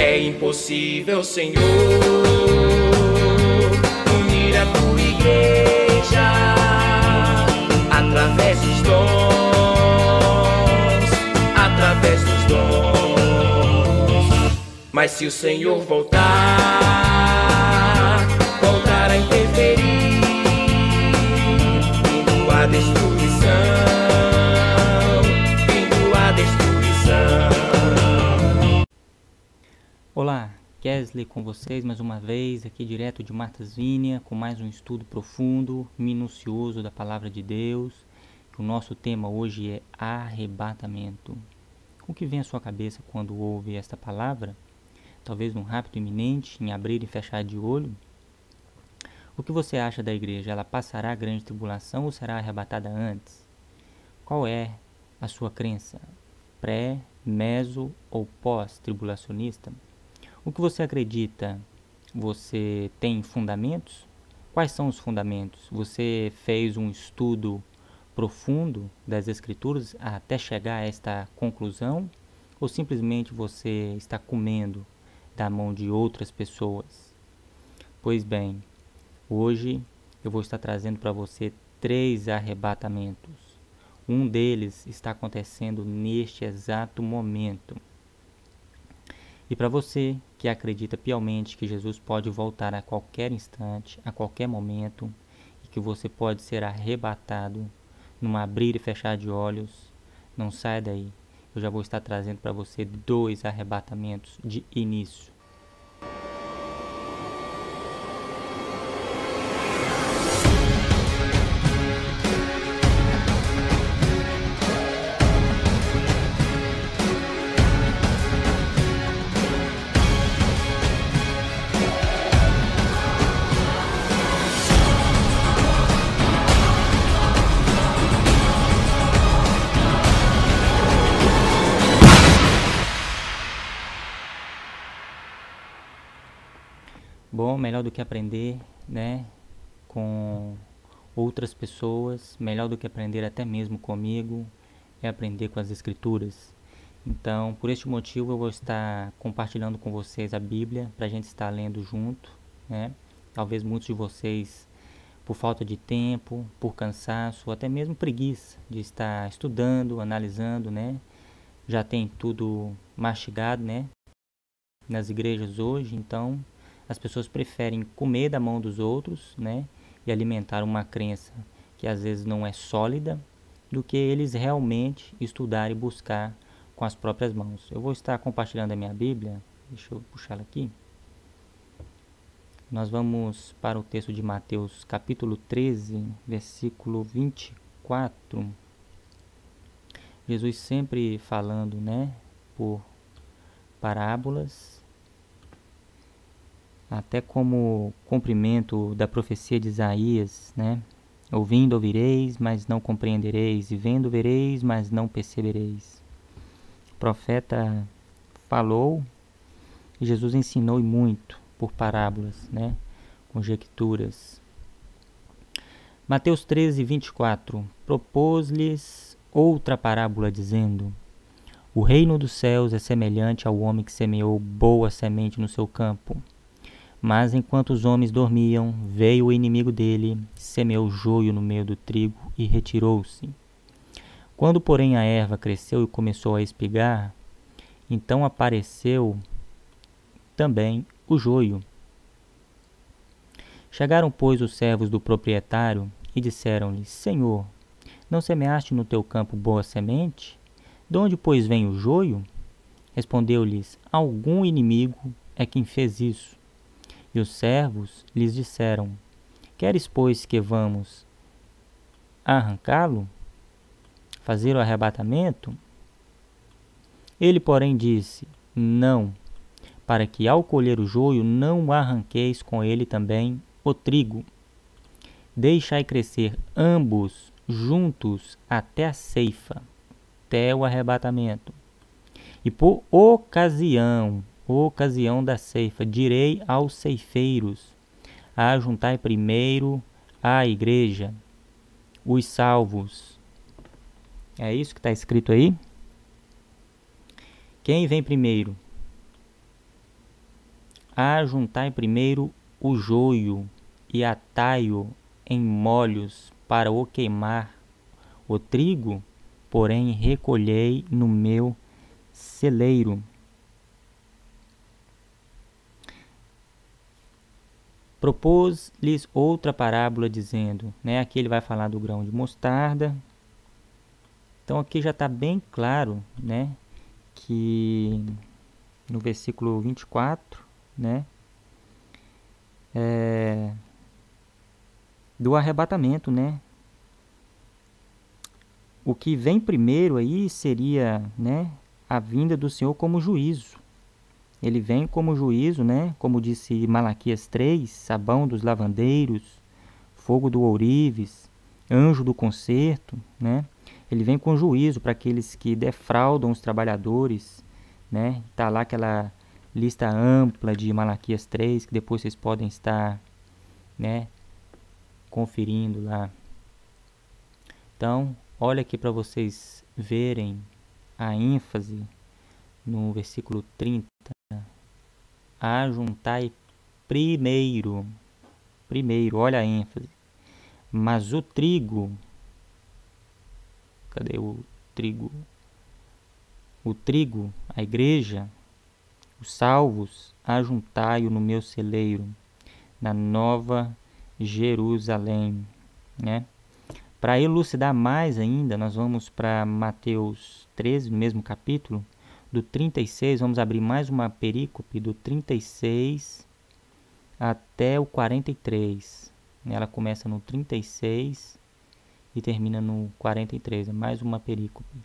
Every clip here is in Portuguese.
É impossível, Senhor, unir a tua igreja através dos dons, através dos dons. Mas se o Senhor voltar a interferir, vindo a destruição, vindo a destruição. Olá, Kesley com vocês mais uma vez, aqui direto de Martas Vinha, com mais um estudo profundo, minucioso da Palavra de Deus. O nosso tema hoje é arrebatamento. O que vem à sua cabeça quando ouve esta palavra? Talvez num rápido iminente, em abrir e fechar de olho? O que você acha da igreja? Ela passará a grande tribulação ou será arrebatada antes? Qual é a sua crença? Pré, meso ou pós-tribulacionista? O que você acredita? Você tem fundamentos? Quais são os fundamentos? Você fez um estudo profundo das Escrituras até chegar a esta conclusão? Ou simplesmente você está comendo da mão de outras pessoas? Pois bem, hoje eu vou estar trazendo para você 3 arrebatamentos. Um deles está acontecendo neste exato momento. E para você que acredita piamente que Jesus pode voltar a qualquer instante, a qualquer momento, e que você pode ser arrebatado num abrir e fechar de olhos, não saia daí. Eu já vou estar trazendo para você 2 arrebatamentos de início. Bom, melhor do que aprender, com outras pessoas, melhor do que aprender até mesmo comigo, é aprender com as Escrituras. Então, por este motivo, eu vou estar compartilhando com vocês a Bíblia, para a gente estar lendo junto, Talvez muitos de vocês, por falta de tempo, por cansaço, ou até mesmo preguiça de estar estudando, analisando, Já tem tudo mastigado, nas igrejas hoje, então as pessoas preferem comer da mão dos outros, e alimentar uma crença que às vezes não é sólida, do que eles realmente estudar e buscar com as próprias mãos. Eu vou estar compartilhando a minha Bíblia, deixa eu puxar ela aqui. Nós vamos para o texto de Mateus, capítulo 13, versículo 24. Jesus sempre falando, por parábolas, até como cumprimento da profecia de Isaías, Ouvindo ouvireis, mas não compreendereis, e vendo vereis, mas não percebereis. O profeta falou e Jesus ensinou muito por parábolas, conjecturas. Mateus 13, 24. Propôs-lhes outra parábola, dizendo: O reino dos céus é semelhante ao homem que semeou boa semente no seu campo. Mas enquanto os homens dormiam, veio o inimigo dele, semeou joio no meio do trigo e retirou-se. Quando, porém, a erva cresceu e começou a espigar, então apareceu também o joio. Chegaram, pois, os servos do proprietário E disseram-lhe: Senhor, não semeaste no teu campo boa semente? De onde, pois, vem o joio? Respondeu-lhes: Algum inimigo é quem fez isso. E os servos lhes disseram: Queres, pois, que vamos arrancá-lo? Fazer o arrebatamento? Ele, porém, disse: Não, para que ao colher o joio não arranqueis com ele também o trigo. Deixai crescer ambos juntos até a ceifa, até o arrebatamento. E por ocasião da ceifa, direi aos ceifeiros: ajuntai primeiro à igreja, os salvos. É isso que está escrito aí? Quem vem primeiro? Ajuntai primeiro o joio e atai-o em molhos para o queimar. O trigo, porém, recolhei no meu celeiro. Propôs-lhes outra parábola, dizendo, aqui ele vai falar do grão de mostarda. Então aqui já está bem claro, que no versículo 24, do arrebatamento, O que vem primeiro aí seria, a vinda do Senhor como juízo. Ele vem como juízo, como disse Malaquias 3, sabão dos lavandeiros, fogo do ourives, anjo do concerto, Ele vem com juízo para aqueles que defraudam os trabalhadores, Tá lá aquela lista ampla de Malaquias 3, que depois vocês podem estar, conferindo lá. Então, olha aqui para vocês verem a ênfase no versículo 30. Ajuntai primeiro, olha a ênfase. Mas o trigo, cadê o trigo? O trigo, a igreja, os salvos, ajuntai-o no meu celeiro, na nova Jerusalém, Para elucidar mais ainda, nós vamos para Mateus 13, no mesmo capítulo, do 36, vamos abrir mais uma perícope do 36 até o 43. Ela começa no 36 e termina no 43, é mais uma perícope.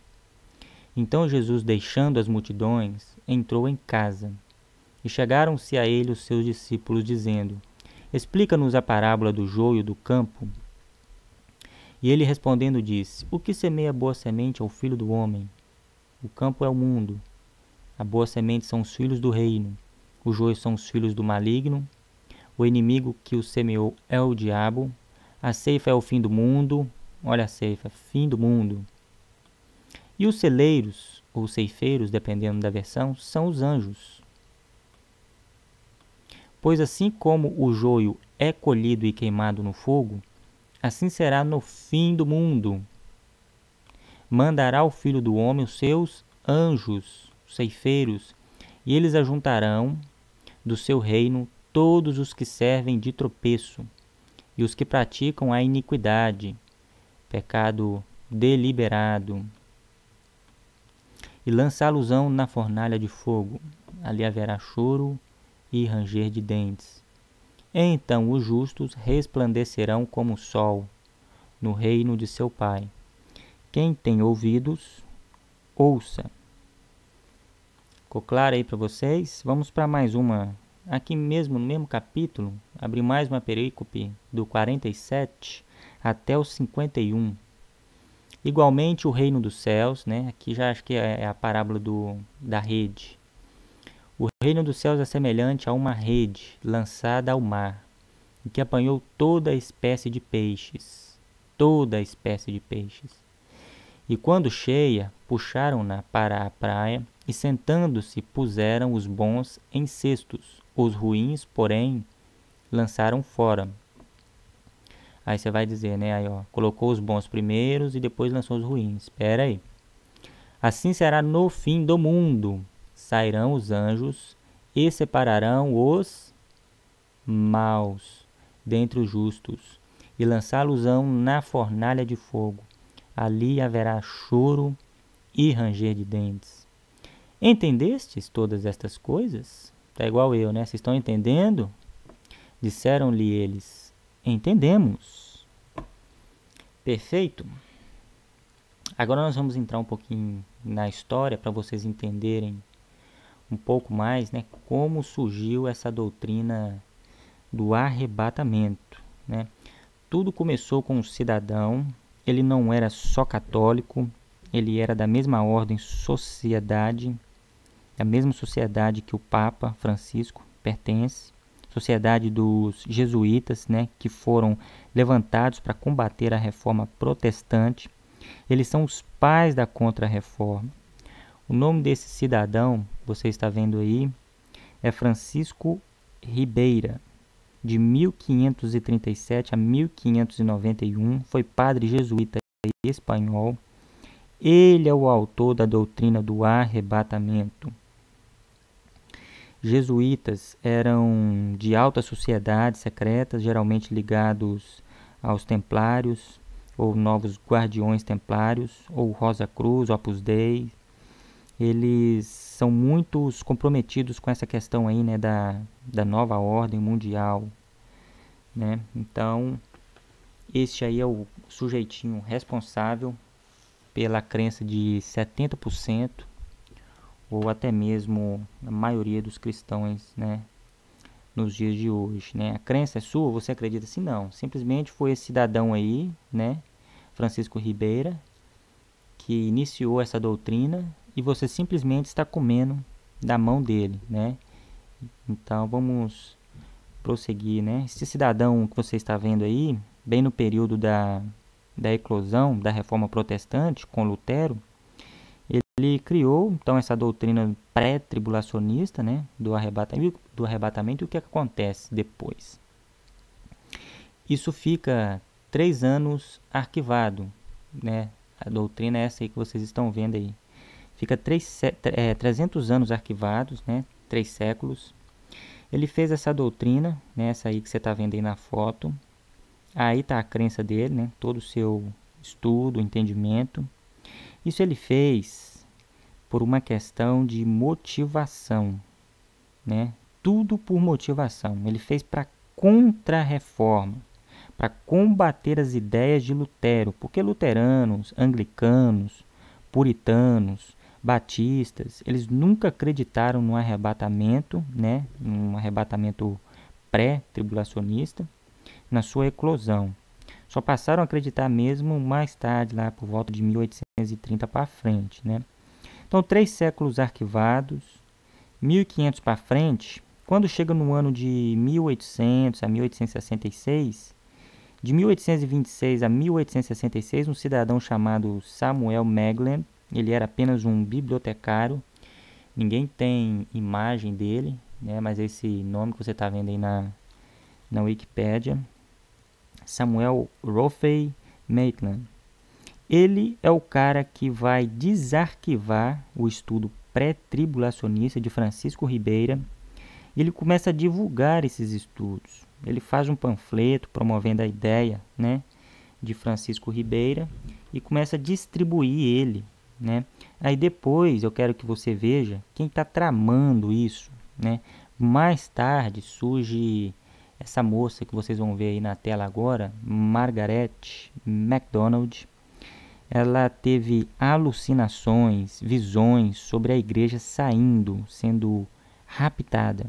Então Jesus, deixando as multidões, entrou em casa, e chegaram-se a ele os seus discípulos, dizendo: Explica-nos a parábola do joio do campo. E ele respondendo disse: O que semeia boa semente é o filho do homem. O campo é o mundo. A boa semente são os filhos do reino. O joio são os filhos do maligno. O inimigo que o semeou é o diabo. A ceifa é o fim do mundo. Olha a ceifa, fim do mundo. E os celeiros, ou ceifeiros, dependendo da versão, são os anjos. Pois assim como o joio é colhido e queimado no fogo, assim será no fim do mundo. Mandará o Filho do Homem os seus anjos, ceifeiros, e eles ajuntarão do seu reino todos os que servem de tropeço e os que praticam a iniquidade, pecado deliberado, e lançá-los-ão na fornalha de fogo. Ali haverá choro e ranger de dentes. Então os justos resplandecerão como o sol no reino de seu Pai. Quem tem ouvidos, ouça. Ficou claro aí para vocês? Vamos para mais uma. Aqui mesmo, no mesmo capítulo, abri mais uma perícope do 47 até o 51. Igualmente o reino dos céus, aqui já acho que é a parábola da rede. O reino dos céus é semelhante a uma rede lançada ao mar, em que apanhou toda a espécie de peixes. Toda a espécie de peixes. E quando cheia, puxaram-na para a praia, e sentando-se puseram os bons em cestos, os ruins, porém, lançaram fora. Aí você vai dizer, colocou os bons primeiros e depois lançou os ruins. Espera aí. Assim será no fim do mundo. Sairão os anjos e separarão os maus dentre os justos, e lançá-los-ão na fornalha de fogo. Ali haverá choro e ranger de dentes. Entendestes todas estas coisas? Tá igual eu, né? Vocês estão entendendo? Disseram-lhe eles: entendemos. Perfeito? Agora nós vamos entrar um pouquinho na história para vocês entenderem um pouco mais, né, como surgiu essa doutrina do arrebatamento, né? Tudo começou com um cidadão, ele não era só católico, ele era da mesma ordem, sociedade, da mesma sociedade que o Papa Francisco pertence, sociedade dos jesuítas, né, que foram levantados para combater a reforma protestante. Eles são os pais da contra-reforma. O nome desse cidadão, você está vendo aí, é Francisco Ribeira. De 1537 a 1591, foi padre jesuíta espanhol. Ele é o autor da doutrina do arrebatamento. Jesuítas eram de alta sociedade secretas, geralmente ligados aos templários, ou novos guardiões templários, ou Rosa Cruz, Opus Dei. Eles são muito comprometidos com essa questão aí, né, da nova ordem mundial, né? Então, este aí é o sujeitinho responsável pela crença de 70%, ou até mesmo a maioria dos cristãos, né, nos dias de hoje, né? A crença é sua, você acredita assim? Não, simplesmente foi esse cidadão aí, né, Francisco Ribeira, que iniciou essa doutrina e você simplesmente está comendo da mão dele, né? Então vamos prosseguir, né? Esse cidadão que você está vendo aí, bem no período da eclosão da Reforma Protestante com Lutero, ele criou então essa doutrina pré-tribulacionista, né, do arrebatamento. E o que acontece depois? Isso fica 3 anos arquivado, né? A doutrina é essa aí que vocês estão vendo aí. Fica 300 anos arquivados, né? 3 séculos. Ele fez essa doutrina, né? Essa aí que você está vendo aí na foto. Aí está a crença dele, né? Todo o seu estudo, entendimento. Isso ele fez por uma questão de motivação, né? Tudo por motivação. Ele fez para contra-reforma, para combater as ideias de Lutero, porque luteranos, anglicanos, puritanos, batistas, eles nunca acreditaram no arrebatamento, né, num arrebatamento pré-tribulacionista, na sua eclosão. Só passaram a acreditar mesmo mais tarde, lá por volta de 1830 para frente, né? Então, 3 séculos arquivados, 1500 para frente, quando chega no ano de 1800 a 1866, de 1826 a 1866, um cidadão chamado Samuel Meglen, ele era apenas um bibliotecário, ninguém tem imagem dele, né, mas esse nome que você está vendo aí na Wikipédia, Samuel Rothey Maitland. Ele é o cara que vai desarquivar o estudo pré-tribulacionista de Francisco Ribeira. Ele começa a divulgar esses estudos. Ele faz um panfleto promovendo a ideia, né, de Francisco Ribeira e começa a distribuir ele, né? Aí depois eu quero que você veja quem está tramando isso, né? Mais tarde surge essa moça que vocês vão ver aí na tela agora, Margaret MacDonald. Ela teve alucinações, visões sobre a igreja saindo, sendo raptada.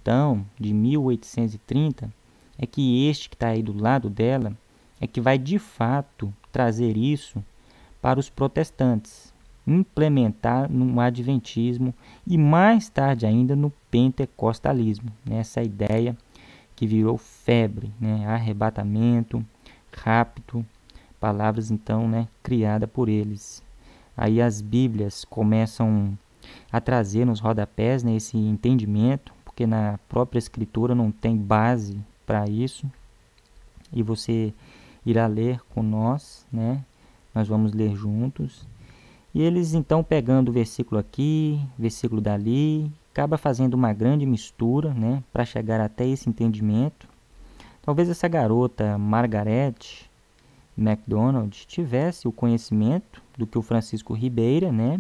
então, de 1830, é que este que está aí do lado dela é que vai de fato trazer isso para os protestantes, implementar no adventismo e mais tarde ainda no pentecostalismo, né? Essa ideia que virou febre, né? Arrebatamento, rapto, palavras então, né, criadas por eles. Aí as Bíblias começam a trazer nos rodapés, né, esse entendimento, porque na própria Escritura não tem base para isso. E você irá ler com nós, né? Nós vamos ler juntos. E eles então pegando o versículo aqui, versículo dali, acaba fazendo uma grande mistura, né, para chegar até esse entendimento. Talvez essa garota Margaret MacDonald tivesse o conhecimento do que o Francisco Ribeira, né,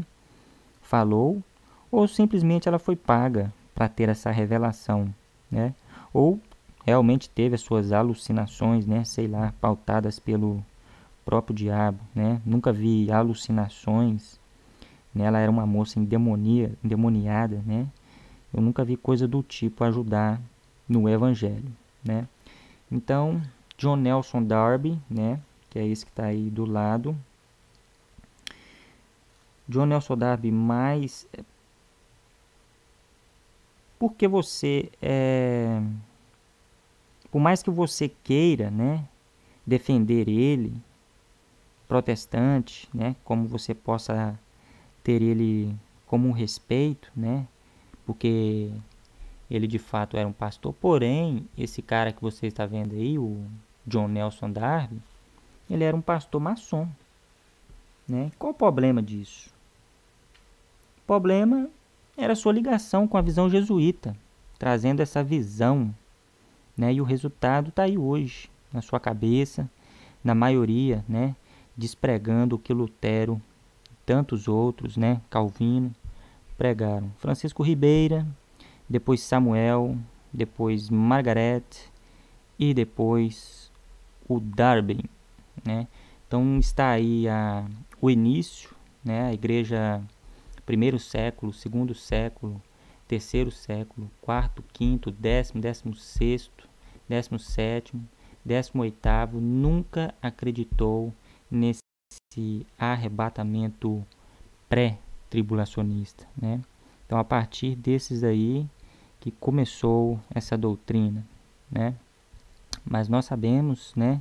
falou, ou simplesmente ela foi paga para ter essa revelação, né, ou realmente teve as suas alucinações, né, sei lá, pautadas pelo próprio diabo, né. Nunca vi alucinações, né, ela era uma moça endemoniada, né. Eu nunca vi coisa do tipo ajudar no evangelho, né. Então, John Nelson Darby, né, que é esse que está aí do lado. John Nelson Darby, mais porque você por mais que você queira, né, defender ele, protestante, né, como você possa ter ele como um respeito, né, porque ele de fato era um pastor, porém, esse cara que você está vendo aí, o John Nelson Darby, ele era um pastor maçom, né? Qual o problema disso? O problema era a sua ligação com a visão jesuíta, trazendo essa visão, né? E o resultado está aí hoje, na sua cabeça, na maioria, né? Despregando o que Lutero e tantos outros, né? Calvino, pregaram. Francisco Ribeira, depois Samuel, depois Margaret e depois o Darby, né? Então está aí o início, né? A igreja primeiro século, segundo século, terceiro século, quarto, quinto, décimo sexto, 17º, 18º, nunca acreditou nesse arrebatamento pré-tribulacionista, né? Então a partir desses aí que começou essa doutrina, né? Mas nós sabemos, né,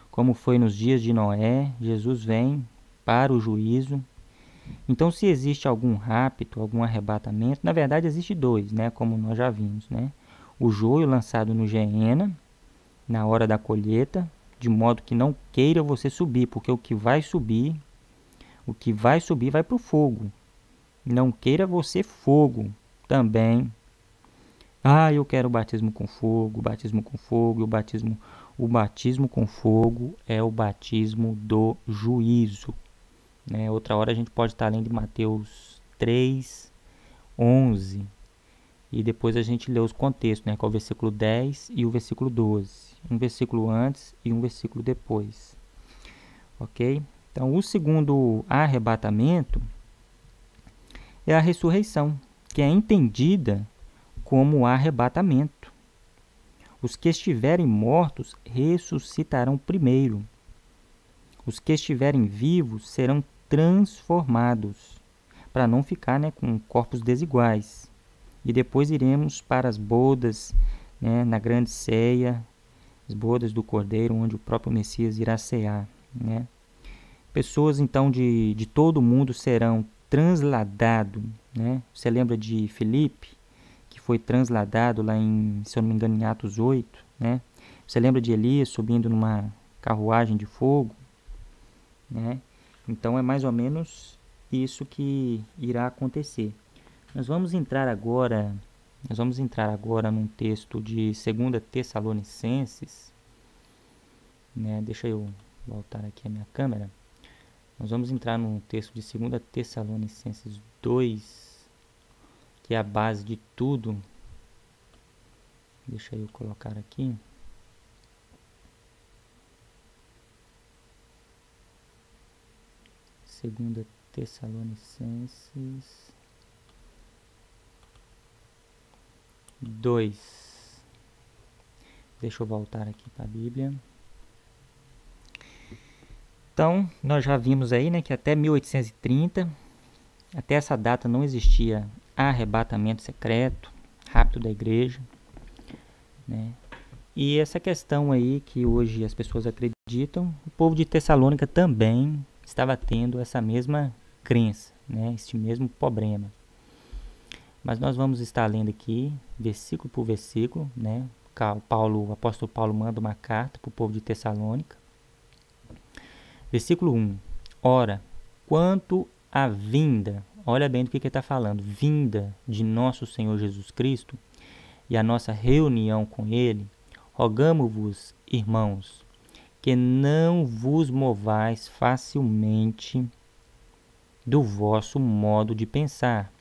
como foi nos dias de Noé, Jesus vem para o juízo. Então, se existe algum rapto, algum arrebatamento, na verdade existe dois, né, como nós já vimos, né? O joio lançado no Geena, na hora da colheita, de modo que não queira você subir, porque o que vai subir vai para o fogo. Não queira você fogo também. Ah, eu quero o batismo com fogo, e o batismo com fogo é o batismo do juízo, né? Outra hora a gente pode estar lendo Mateus 3:11 e depois a gente lê os contextos, né? Que é o versículo 10 e o versículo 12, um versículo antes e um versículo depois, ok? Então, o segundo arrebatamento é a ressurreição, que é entendida como arrebatamento. Os que estiverem mortos ressuscitarão primeiro. Os que estiverem vivos serão transformados, para não ficar, né, com corpos desiguais. E depois iremos para as bodas, né, na grande ceia, as bodas do Cordeiro, onde o próprio Messias irá cear, né? Pessoas então de todo o mundo serão transladados, né? Você lembra de Filipe, que foi transladado lá em, se eu não me engano, em Atos 8, né? Você lembra de Elias subindo numa carruagem de fogo, né? Então é mais ou menos isso que irá acontecer. Nós vamos entrar agora num texto de 2 Tessalonicenses, né? Deixa eu voltar aqui a minha câmera. Nós vamos entrar num texto de 2 Tessalonicenses 2, que é a base de tudo. Deixa eu colocar aqui. Segunda Tessalonicenses 2. Deixa eu voltar aqui para a Bíblia. Então, nós já vimos aí, né, que até 1830, até essa data não existia arrebatamento secreto, rápido da igreja, né? E essa questão aí que hoje as pessoas acreditam, o povo de Tessalônica também estava tendo essa mesma crença, né, este mesmo problema. Mas nós vamos estar lendo aqui, versículo por versículo, né? O apóstolo Paulo manda uma carta para o povo de Tessalônica. Versículo 1. Ora, quanto à vinda, olha bem do que ele está falando, vinda de nosso Senhor Jesus Cristo e a nossa reunião com Ele, rogamo-vos, irmãos, que não vos movais facilmente do vosso modo de pensar,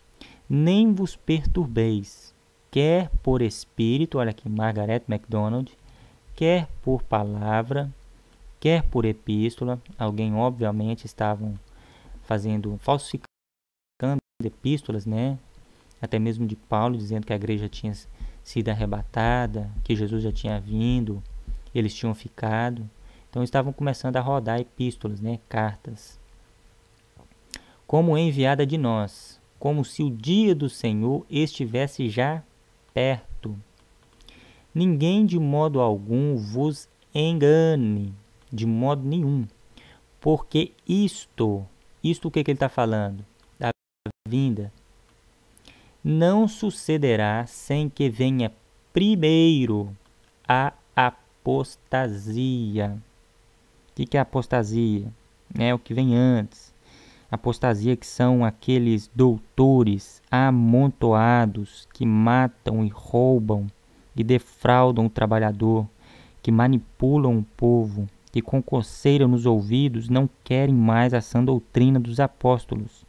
nem vos perturbeis, quer por espírito, olha aqui, Margaret MacDonald, quer por palavra, quer por epístola. Alguém, obviamente, estavam falsificando epístolas, né? Até mesmo de Paulo, dizendo que a igreja tinha sido arrebatada, que Jesus já tinha vindo, eles tinham ficado. Então, estavam começando a rodar epístolas, né? Cartas. Como enviada de nós, como se o dia do Senhor estivesse já perto. Ninguém de modo algum vos engane, de modo nenhum, porque isto o que ele está falando? Da vinda. Não sucederá sem que venha primeiro a apostasia. O que é apostasia? É o que vem antes. Apostasia, que são aqueles doutores amontoados que matam e roubam e defraudam o trabalhador, que manipulam o povo, que com coceira nos ouvidos não querem mais a sã doutrina dos apóstolos,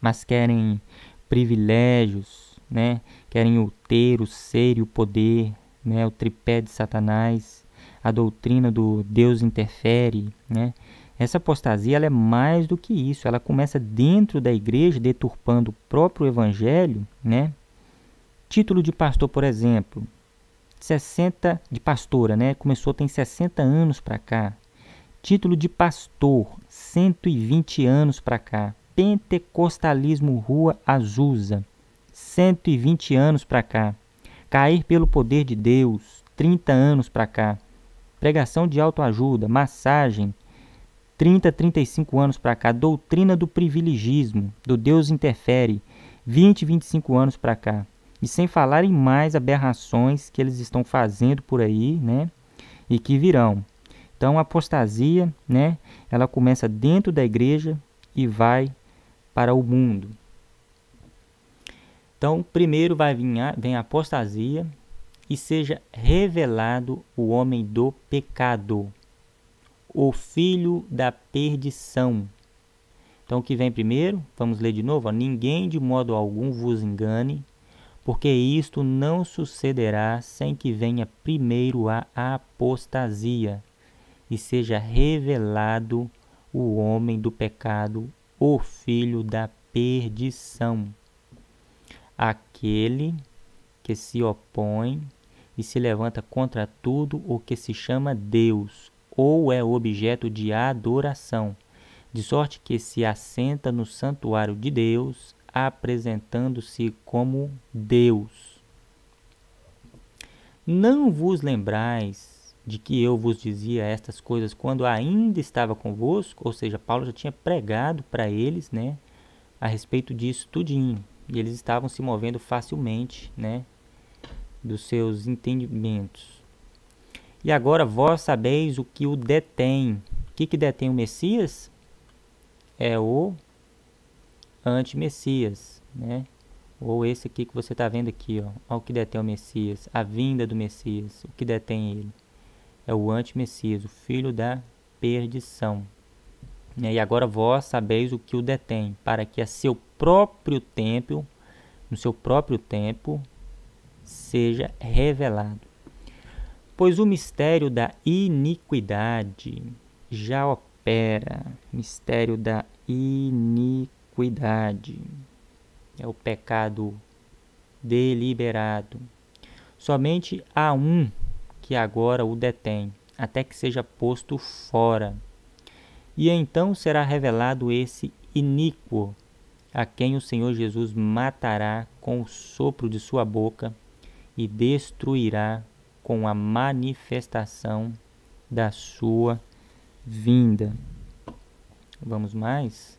mas querem privilégios, né? Querem o ter, o ser e o poder, né? O tripé de Satanás, a doutrina do Deus interfere, né? Essa apostasia, ela é mais do que isso. Ela começa dentro da igreja, deturpando o próprio evangelho, né? Título de pastor, por exemplo, 60 de pastora, né? Começou tem 60 anos para cá. Título de pastor, 120 anos para cá. Pentecostalismo Rua Azusa, 120 anos para cá. Cair pelo poder de Deus, 30 anos para cá. Pregação de autoajuda, massagem, 30, 35 anos para cá. Doutrina do privilegismo, do Deus interfere, 20, 25 anos para cá. E sem falar em mais aberrações que eles estão fazendo por aí, né? E que virão. Então, a apostasia, né? Ela começa dentro da igreja e vai para o mundo. Então, primeiro vem a apostasia e seja revelado o homem do pecado, o filho da perdição. Então, o que vem primeiro? Vamos ler de novo. Ó. Ninguém de modo algum vos engane, porque isto não sucederá sem que venha primeiro a apostasia e seja revelado o homem do pecado, o filho da perdição, aquele que se opõe e se levanta contra tudo o que se chama Deus, ou é objeto de adoração, de sorte que se assenta no santuário de Deus, apresentando-se como Deus. Não vos lembrais de que eu vos dizia estas coisas quando ainda estava convosco? Ou seja, Paulo já tinha pregado para eles, né, a respeito disso tudinho. E eles estavam se movendo facilmente, né, dos seus entendimentos. E agora vós sabeis o que o detém. O que detém o Messias? É o anti-Messias, né? Ou esse aqui que você está vendo aqui, ó. Olha o que detém o Messias, a vinda do Messias. O que detém ele? É o anti-Messias, o filho da perdição. E agora vós sabeis o que o detém, para que no seu próprio tempo, seja revelado. Pois o mistério da iniquidade já opera. Mistério da iniquidade. É o pecado deliberado. Somente há um que agora o detém, até que seja posto fora. E então será revelado esse iníquo, a quem o Senhor Jesus matará com o sopro de sua boca e destruirá com a manifestação da sua vinda. Vamos mais?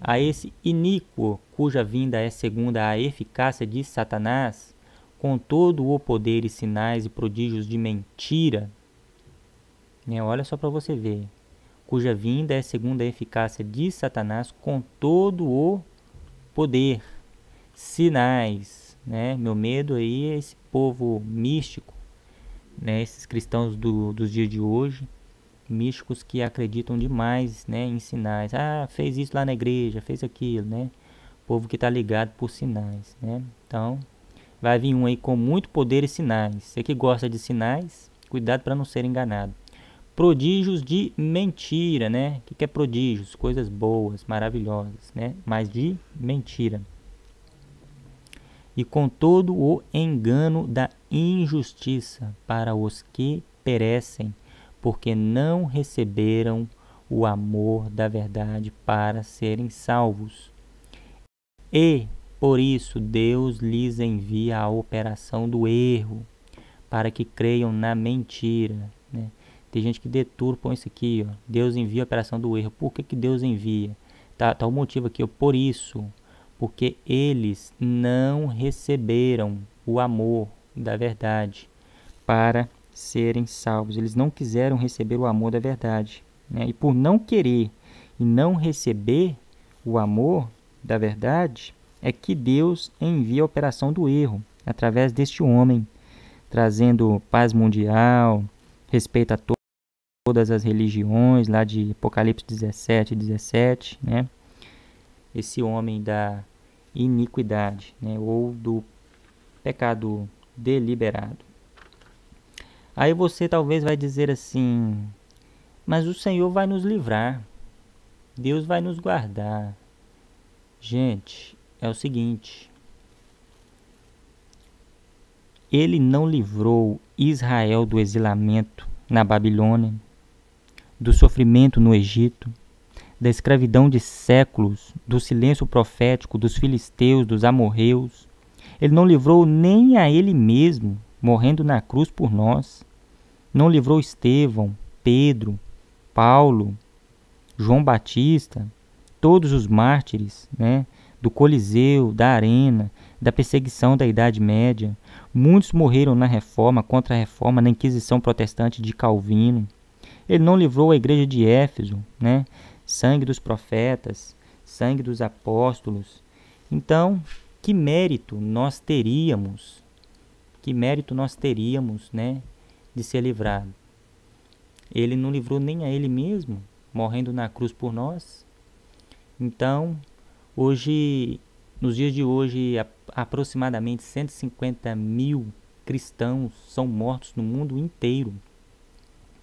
A esse iníquo, cuja vinda é segundo a eficácia de Satanás, com todo o poder e sinais e prodígios de mentira, né? Olha só para você ver, cuja vinda é segundo a eficácia de Satanás, com todo o poder, sinais, né? Meu medo aí é esse povo místico, né? Esses cristãos dos dias de hoje, místicos que acreditam demais, né, em sinais. Ah, fez isso lá na igreja, fez aquilo, né? Povo que está ligado por sinais, né? Então, vai vir um aí com muito poder e sinais. Você que gosta de sinais, cuidado para não ser enganado. Prodígios de mentira, né? O que é prodígios? Coisas boas, maravilhosas, né? Mas de mentira. E com todo o engano da injustiça para os que perecem, porque não receberam o amor da verdade para serem salvos. E, por isso, Deus lhes envia a operação do erro, para que creiam na mentira, né? Tem gente que deturpa isso aqui, ó. Deus envia a operação do erro. Por que Deus envia? Tá o motivo aqui, ó. Por isso, porque eles não receberam o amor da verdade para serem salvos. Eles não quiseram receber o amor da verdade, né? E por não querer e não receber o amor da verdade, é que Deus envia a operação do erro através deste homem, trazendo paz mundial, respeito a todas as religiões, lá de Apocalipse 17, né? Esse homem da iniquidade, né? Ou do pecado deliberado. Aí você talvez vai dizer assim, mas o Senhor vai nos livrar, Deus vai nos guardar. Gente, é o seguinte, Ele não livrou Israel do exilamento na Babilônia, do sofrimento no Egito, da escravidão de séculos, do silêncio profético dos filisteus, dos amorreus. Ele não livrou nem a Ele mesmo, morrendo na cruz por nós. Não livrou Estevão, Pedro, Paulo, João Batista, todos os mártires, né, do Coliseu, da Arena, da perseguição da Idade Média. Muitos morreram na Reforma, contra a Reforma, na Inquisição Protestante de Calvino. Ele não livrou a igreja de Éfeso, né, sangue dos profetas, sangue dos apóstolos. Então, que mérito nós teríamos? Que mérito nós teríamos, né, de ser livrado? Ele não livrou nem a Ele mesmo, morrendo na cruz por nós. Então, hoje, nos dias de hoje, aproximadamente 150 mil cristãos são mortos no mundo inteiro,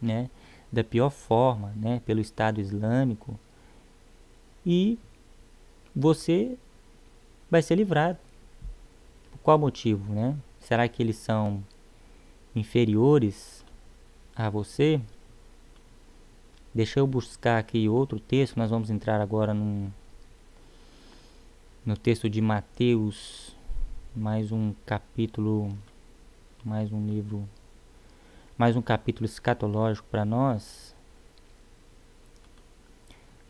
né? Da pior forma, né? Pelo Estado Islâmico. E você vai ser livrado. Por qual motivo, né? Será que eles são inferiores a você? Deixa eu buscar aqui outro texto. Nós vamos entrar agora no texto de Mateus, mais um capítulo, mais um livro, mais um capítulo escatológico para nós.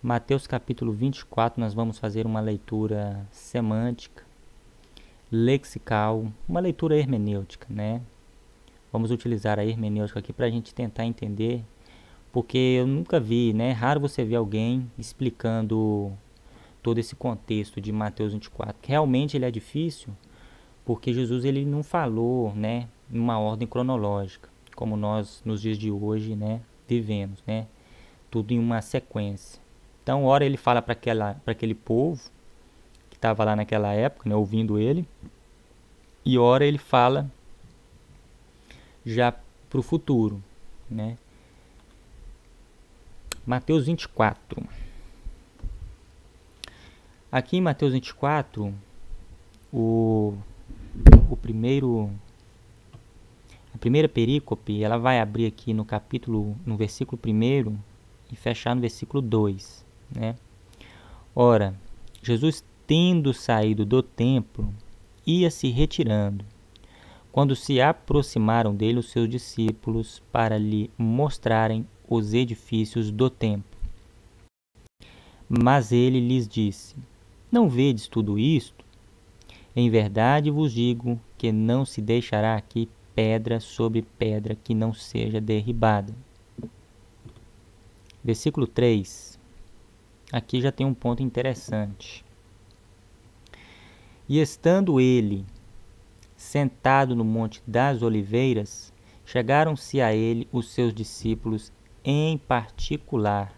Mateus capítulo 24, nós vamos fazer uma leitura semântica, lexical, uma leitura hermenêutica, né? Vamos utilizar a hermenêutica aqui para a gente tentar entender, porque eu nunca vi, né? É raro você ver alguém explicando todo esse contexto de Mateus 24. Que realmente ele é difícil, porque Jesus ele não falou, né, numa ordem cronológica, como nós nos dias de hoje, né, vivemos, né? Tudo em uma sequência. Então, ora ele fala para aquele povo que estava lá naquela época, né, ouvindo ele, e ora ele fala já para o futuro, né? Mateus 24. Aqui em Mateus 24, a primeira perícope, ela vai abrir aqui no versículo 1 e fechar no versículo 2, né? Ora, Jesus, tendo saído do templo, ia se retirando, quando se aproximaram dele os seus discípulos para lhe mostrarem os edifícios do templo. Mas ele lhes disse: Não vedes tudo isto? Em verdade vos digo que não se deixará aqui pedra sobre pedra que não seja derribada. Versículo 3. Aqui já tem um ponto interessante. E estando ele sentado no Monte das Oliveiras, chegaram-se a ele os seus discípulos em particular,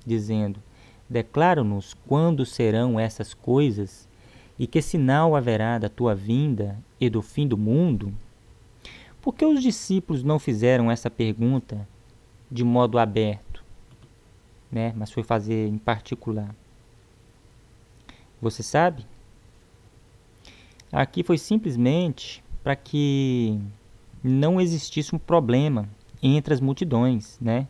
dizendo: Declara-nos quando serão essas coisas, e que sinal haverá da tua vinda e do fim do mundo? Por que os discípulos não fizeram essa pergunta de modo aberto, né? Mas foi fazer em particular? Você sabe? Aqui foi simplesmente para que não existisse um problema entre as multidões, né?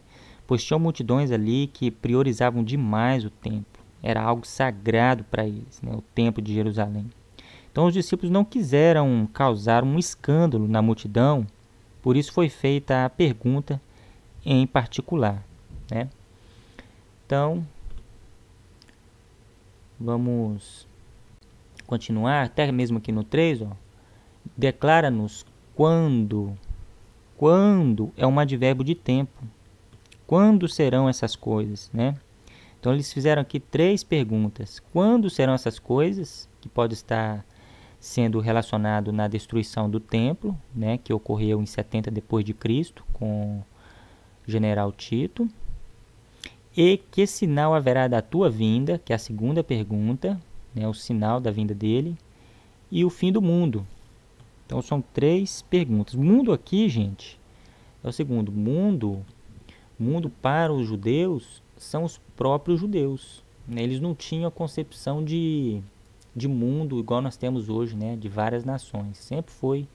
Pois tinham multidões ali que priorizavam demais o templo. Era algo sagrado para eles, né? O templo de Jerusalém. Então os discípulos não quiseram causar um escândalo na multidão, por isso foi feita a pergunta em particular, né? Então, vamos continuar, até mesmo aqui no 3, ó. Declara-nos quando. Quando é um advérbio de tempo. Quando serão essas coisas, né? Então eles fizeram aqui 3 perguntas. Quando serão essas coisas? Que pode estar sendo relacionado na destruição do templo, né, que ocorreu em 70 depois de Cristo com o general Tito. E que sinal haverá da tua vinda? Que é a segunda pergunta, né, o sinal da vinda dele. E o fim do mundo. Então são 3 perguntas. Mundo aqui, gente, é o segundo. Mundo para os judeus são os próprios judeus, né? Eles não tinham a concepção de mundo igual nós temos hoje, né? De várias nações. Sempre foi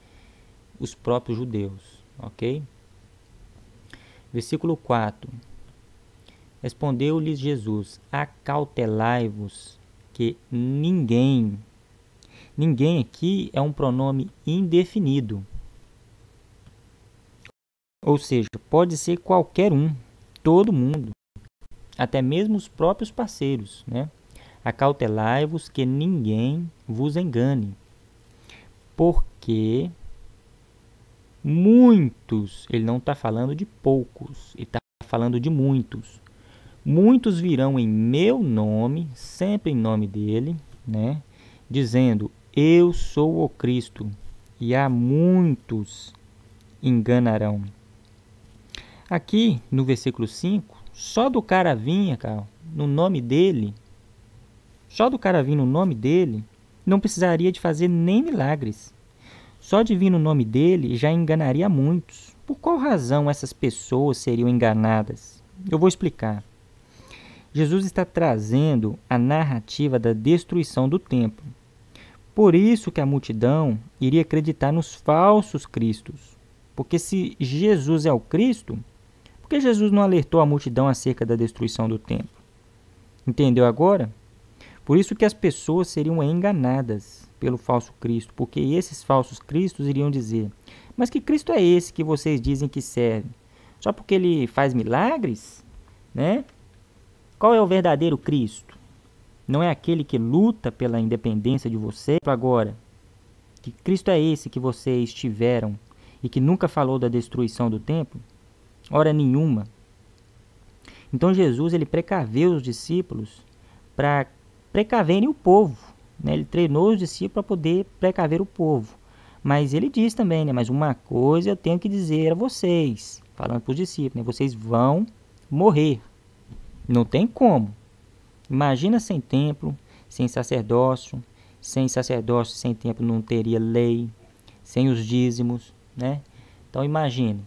os próprios judeus, ok? Versículo 4. Respondeu-lhes Jesus: Acautelai-vos que ninguém aqui é um pronome indefinido. Ou seja, pode ser qualquer um, todo mundo, até mesmo os próprios parceiros, né? Acautelai-vos que ninguém vos engane, porque muitos, ele não está falando de poucos, ele está falando de muitos. Muitos virão em meu nome, sempre em nome dele, né? Dizendo: Eu sou o Cristo, e a muitos enganarão. Aqui no versículo 5, só do cara vir, no nome dele, não precisaria de fazer nem milagres. Só de vir no nome dele já enganaria muitos. Por qual razão essas pessoas seriam enganadas? Eu vou explicar. Jesus está trazendo a narrativa da destruição do templo. Por isso que a multidão iria acreditar nos falsos cristos. Porque se Jesus é o Cristo, por que Jesus não alertou a multidão acerca da destruição do templo? Entendeu agora? Por isso que as pessoas seriam enganadas pelo falso Cristo, porque esses falsos cristos iriam dizer: mas que Cristo é esse que vocês dizem que serve? Só porque ele faz milagres? Né? Qual é o verdadeiro Cristo? Não é aquele que luta pela independência de você agora? Que Cristo é esse que vocês tiveram e que nunca falou da destruição do templo? Ora nenhuma. Então Jesus ele precaveu os discípulos para precaverem o povo, né? Ele treinou os discípulos para poder precaver o povo. Mas ele diz também, né? Mas uma coisa eu tenho que dizer a vocês, falando para os discípulos, né? Vocês vão morrer. Não tem como. Imagina sem templo, sem sacerdócio. Sem sacerdócio, sem templo não teria lei. Sem os dízimos, né? Então imagine.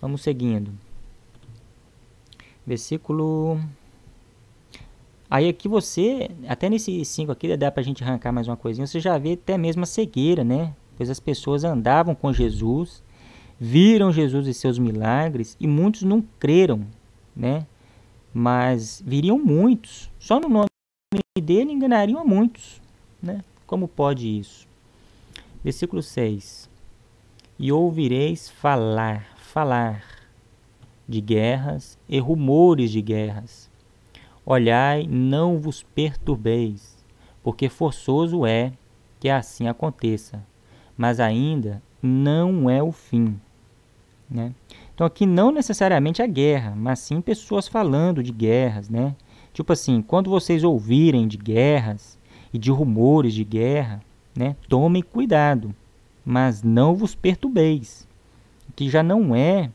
Vamos seguindo. Versículo... Aí aqui você, até nesse 5 aqui, dá pra gente arrancar mais uma coisinha, você já vê até mesmo a cegueira, né? Pois as pessoas andavam com Jesus, viram Jesus e seus milagres, e muitos não creram, né? Mas viriam muitos, só no nome dele enganariam a muitos, né? Como pode isso? Versículo 6. E ouvireis falar de guerras e rumores de guerras. Olhai, não vos perturbeis, porque forçoso é que assim aconteça, mas ainda não é o fim, né? Então aqui não necessariamente a guerra, mas sim pessoas falando de guerras, né? Tipo assim, quando vocês ouvirem de guerras e de rumores de guerra, né, tomem cuidado, mas não vos perturbeis, que já não é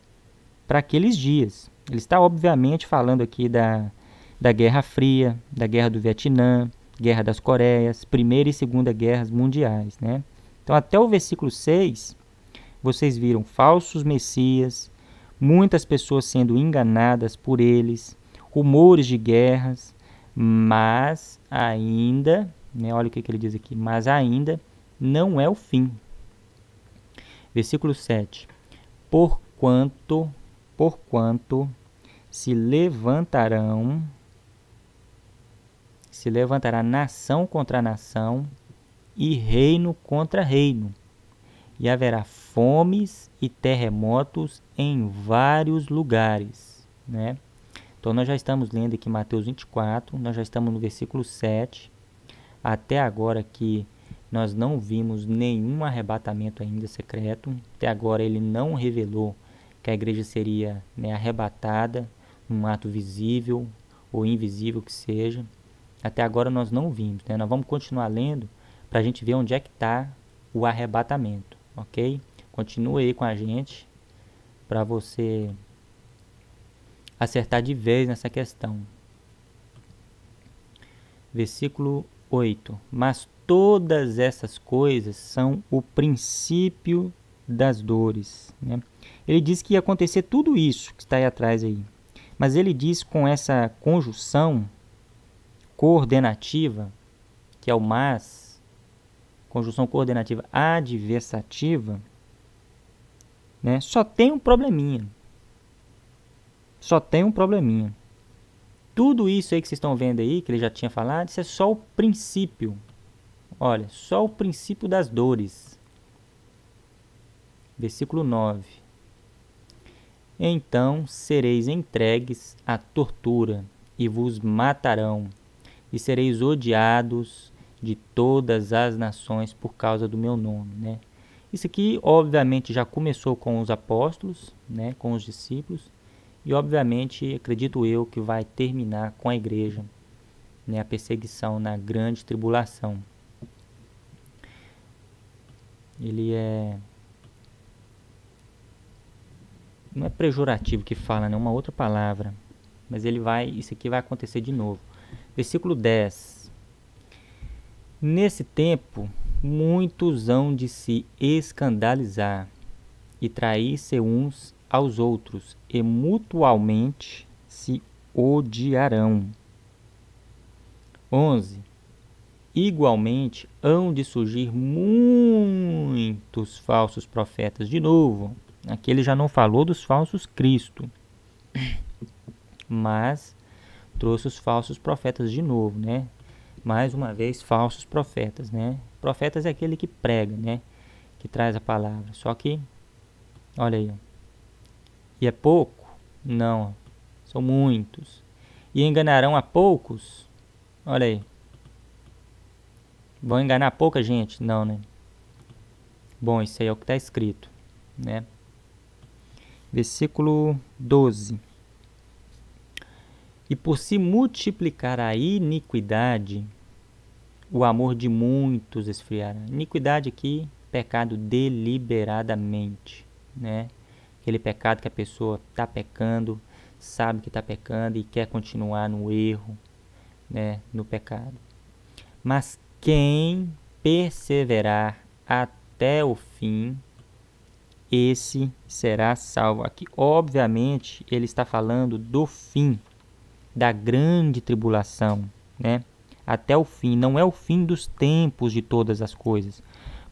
para aqueles dias. Ele está obviamente falando aqui da Guerra Fria, da Guerra do Vietnã, Guerra das Coreias, Primeira e Segunda Guerras Mundiais, né? Então até o versículo 6, vocês viram falsos messias, muitas pessoas sendo enganadas por eles, rumores de guerras, mas ainda, né, olha o que ele diz aqui, mas ainda não é o fim. Versículo 7. Porquanto se levantará nação contra nação e reino contra reino, e haverá fomes e terremotos em vários lugares, né? Então nós já estamos lendo aqui Mateus 24, nós já estamos no versículo 7. Até agora aqui nós não vimos nenhum arrebatamento ainda secreto. Até agora ele não revelou que a igreja seria, né, arrebatada, um ato visível ou invisível que seja. Até agora nós não vimos, né? Nós vamos continuar lendo para a gente ver onde é que está o arrebatamento, ok? Continue aí com a gente para você acertar de vez nessa questão. Versículo 8. Mas todas essas coisas são o princípio das dores, né? Ele diz que ia acontecer tudo isso que está aí atrás aí. Mas ele diz com essa conjunção coordenativa, que é o mas, conjunção coordenativa adversativa, né? Só tem um probleminha. Tudo isso aí que vocês estão vendo aí, que ele já tinha falado, isso é só o princípio. Olha, só o princípio das dores. Versículo 9. Então sereis entregues à tortura, e vos matarão, e sereis odiados de todas as nações por causa do meu nome, né? Isso aqui, obviamente, já começou com os apóstolos, né, com os discípulos, e, obviamente, acredito eu que vai terminar com a igreja, né, a perseguição na grande tribulação. Ele não é pejorativo que fala, né, uma outra palavra, mas isso aqui vai acontecer de novo. Versículo 10. Nesse tempo, muitos hão de se escandalizar e trair-se uns aos outros, e mutualmente se odiarão. 11. Igualmente hão de surgir muitos falsos profetas. De novo, aqui ele já não falou dos falsos Cristo, mas trouxe os falsos profetas de novo, né? Mais uma vez, falsos profetas, né? Profetas é aquele que prega, né? Que traz a palavra. Só que, olha aí, ó. E é pouco? Não, são muitos. E enganarão a poucos? Olha aí. Vão enganar pouca gente? Não, né? Bom, isso aí é o que está escrito, né? Versículo 12. E por se multiplicar a iniquidade, o amor de muitos esfriará. Iniquidade aqui, pecado deliberadamente, né? Aquele pecado que a pessoa está pecando, sabe que está pecando e quer continuar no erro, né, no pecado. Mas quem perseverar até o fim, esse será salvo. Aqui, obviamente, ele está falando do fim, da grande tribulação, né? Até o fim, não é o fim dos tempos de todas as coisas,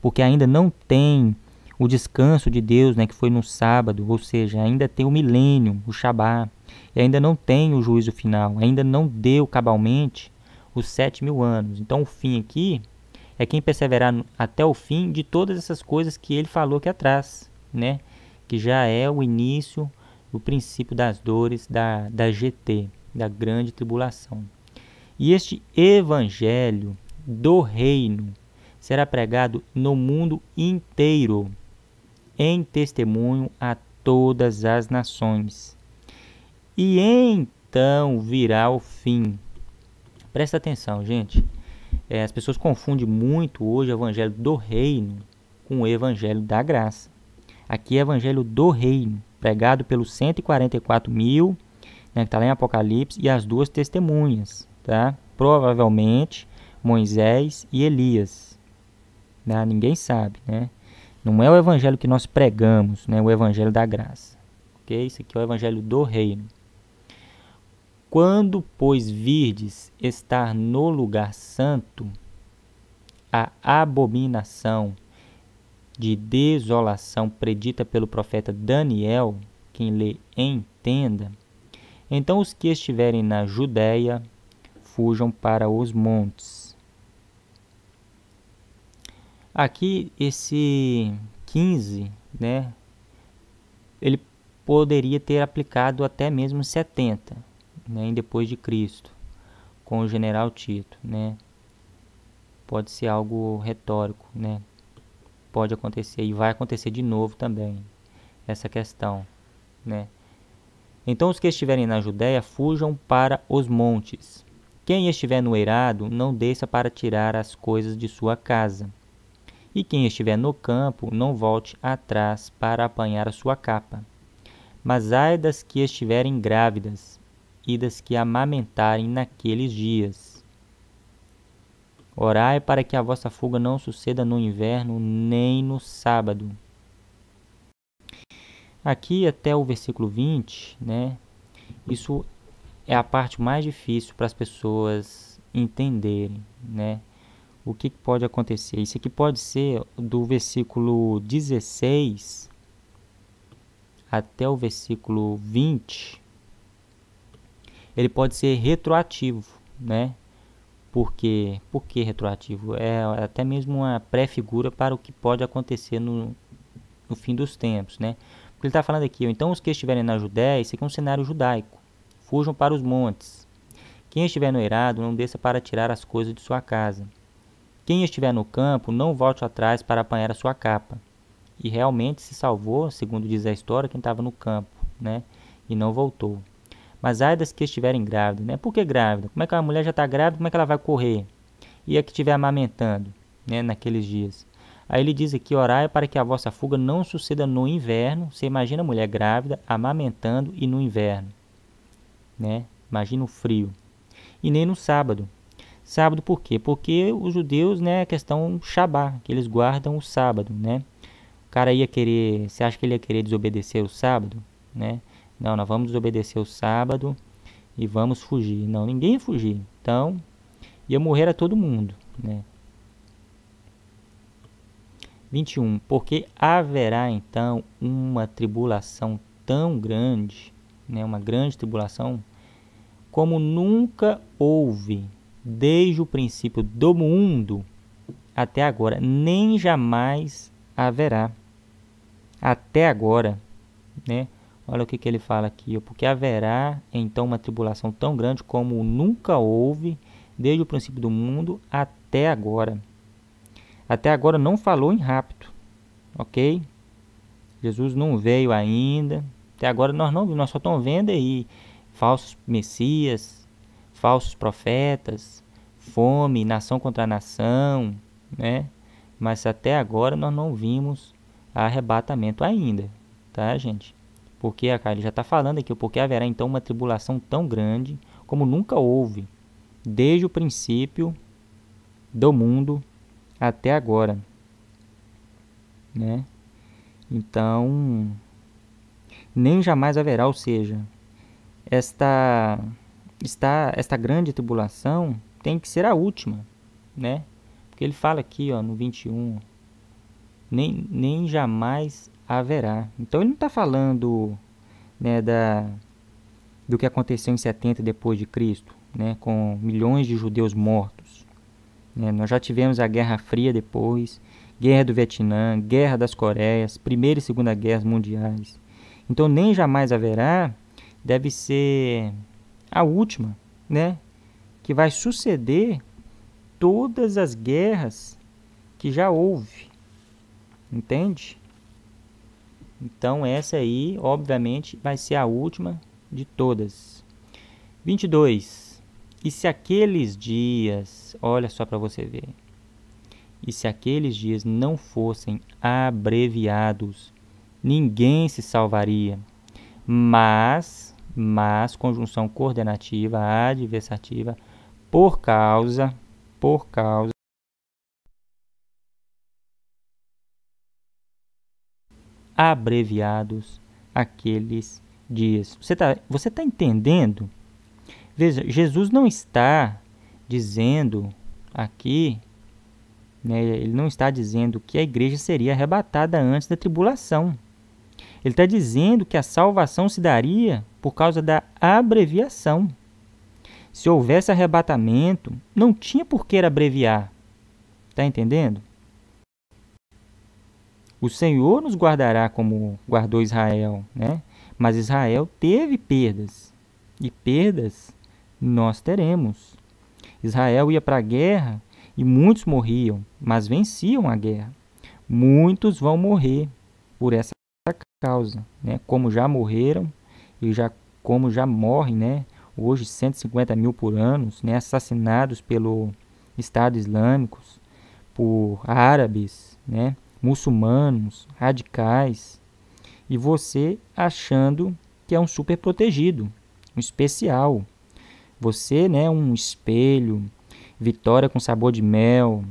porque ainda não tem o descanso de Deus, né, que foi no sábado, ou seja, ainda tem o milênio, o Shabá, e ainda não tem o juízo final, ainda não deu cabalmente os 7.000 anos. Então o fim aqui é quem perseverar até o fim de todas essas coisas que ele falou aqui atrás, né? Que já é o início, o princípio das dores da GT, da grande tribulação. E este evangelho do reino será pregado no mundo inteiro, em testemunho a todas as nações. E então virá o fim. Presta atenção, gente. As pessoas confundem muito hoje o evangelho do reino com o evangelho da graça. Aqui é o evangelho do reino, pregado pelos 144.000, né, que está lá em Apocalipse, e as duas testemunhas, tá? Provavelmente Moisés e Elias. Né? Ninguém sabe, né? Não é o evangelho que nós pregamos, né? O evangelho da graça. Okay? Isso aqui é o evangelho do reino. Quando, pois, virdes estar no lugar santo a abominação de desolação predita pelo profeta Daniel, quem lê entenda, então os que estiverem na Judéia fujam para os montes. Aqui esse 15, né, ele poderia ter aplicado até mesmo 70, né, depois de Cristo, com o general Tito, né? Pode ser algo retórico, né? Pode acontecer e vai acontecer de novo também essa questão, né? Então os que estiverem na Judéia fujam para os montes. Quem estiver no eirado não desça para tirar as coisas de sua casa. E quem estiver no campo não volte atrás para apanhar a sua capa. Mas ai das que estiverem grávidas e das que amamentarem naqueles dias. Orai para que a vossa fuga não suceda no inverno nem no sábado. Aqui até o versículo 20, né? Isso é a parte mais difícil para as pessoas entenderem, né? O que pode acontecer? Isso aqui pode ser do versículo 16 até o versículo 20. Ele pode ser retroativo, né? Por que retroativo? É até mesmo uma pré-figura para o que pode acontecer no fim dos tempos, né? Porque ele está falando aqui, então os que estiverem na Judéia, isso aqui é um cenário judaico, fujam para os montes. Quem estiver no eirado, não desça para tirar as coisas de sua casa. Quem estiver no campo, não volte atrás para apanhar a sua capa. E realmente se salvou, segundo diz a história, quem estava no campo, né? E não voltou. Mas ai das que estiverem grávidas, né? Por que grávida? Como é que a mulher já está grávida, como é que ela vai correr? E a que estiver amamentando, né? Naqueles dias. Aí ele diz aqui, orai para que a vossa fuga não suceda no inverno. Você imagina a mulher grávida, amamentando e no inverno, né? Imagina o frio. E nem no sábado. Sábado por quê? Porque os judeus, né, a questão Shabá, que eles guardam o sábado, né? O cara ia querer, você acha que ele ia querer desobedecer o sábado, né? Não, nós vamos desobedecer o sábado e vamos fugir. Não, ninguém ia fugir. Então, ia morrer a todo mundo, né? 21. Porque haverá então uma tribulação tão grande, né, uma grande tribulação, como nunca houve desde o princípio do mundo até agora, nem jamais haverá até agora, né? Olha o que ele fala aqui, porque haverá então uma tribulação tão grande como nunca houve desde o princípio do mundo até agora. Até agora não falou em rapto, ok? Jesus não veio ainda. Até agora nós só estamos vendo aí falsos messias, falsos profetas, fome, nação contra nação, né? Mas até agora nós não vimos arrebatamento ainda, tá, gente? Porque ele já está falando aqui, porque haverá então uma tribulação tão grande como nunca houve, desde o princípio do mundo até agora, né? Então, nem jamais haverá, ou seja, esta grande tribulação tem que ser a última, né? Porque ele fala aqui, ó, no 21, nem jamais haverá. Então ele não está falando, né, do que aconteceu em 70 depois de Cristo, né, com milhões de judeus mortos. Né? Nós já tivemos a Guerra Fria depois, Guerra do Vietnã, Guerra das Coreias, Primeira e Segunda Guerras Mundiais. Então nem jamais haverá deve ser a última, né, que vai suceder todas as guerras que já houve. Entende? Então essa aí, obviamente, vai ser a última de todas. 22. E se aqueles dias, olha só para você ver, e se aqueles dias não fossem abreviados, ninguém se salvaria. Mas, conjunção coordenativa adversativa, por causa, abreviados aqueles dias. Você tá entendendo? Veja, Jesus não está dizendo aqui, né, ele não está dizendo que a igreja seria arrebatada antes da tribulação. Ele está dizendo que a salvação se daria por causa da abreviação. Se houvesse arrebatamento, não tinha por que abreviar. Está entendendo? O Senhor nos guardará como guardou Israel, né? Mas Israel teve perdas. E perdas nós teremos. Israel ia para a guerra e muitos morriam, mas venciam a guerra. Muitos vão morrer por essa causa, né? Como já morreram e como já morrem, né? Hoje 150 mil por ano, né? Assassinados pelo Estado Islâmico, por árabes, né? Muçulmanos, radicais, e você achando que é um super protegido, um especial. Você, né, um espelho, vitória com sabor de mel.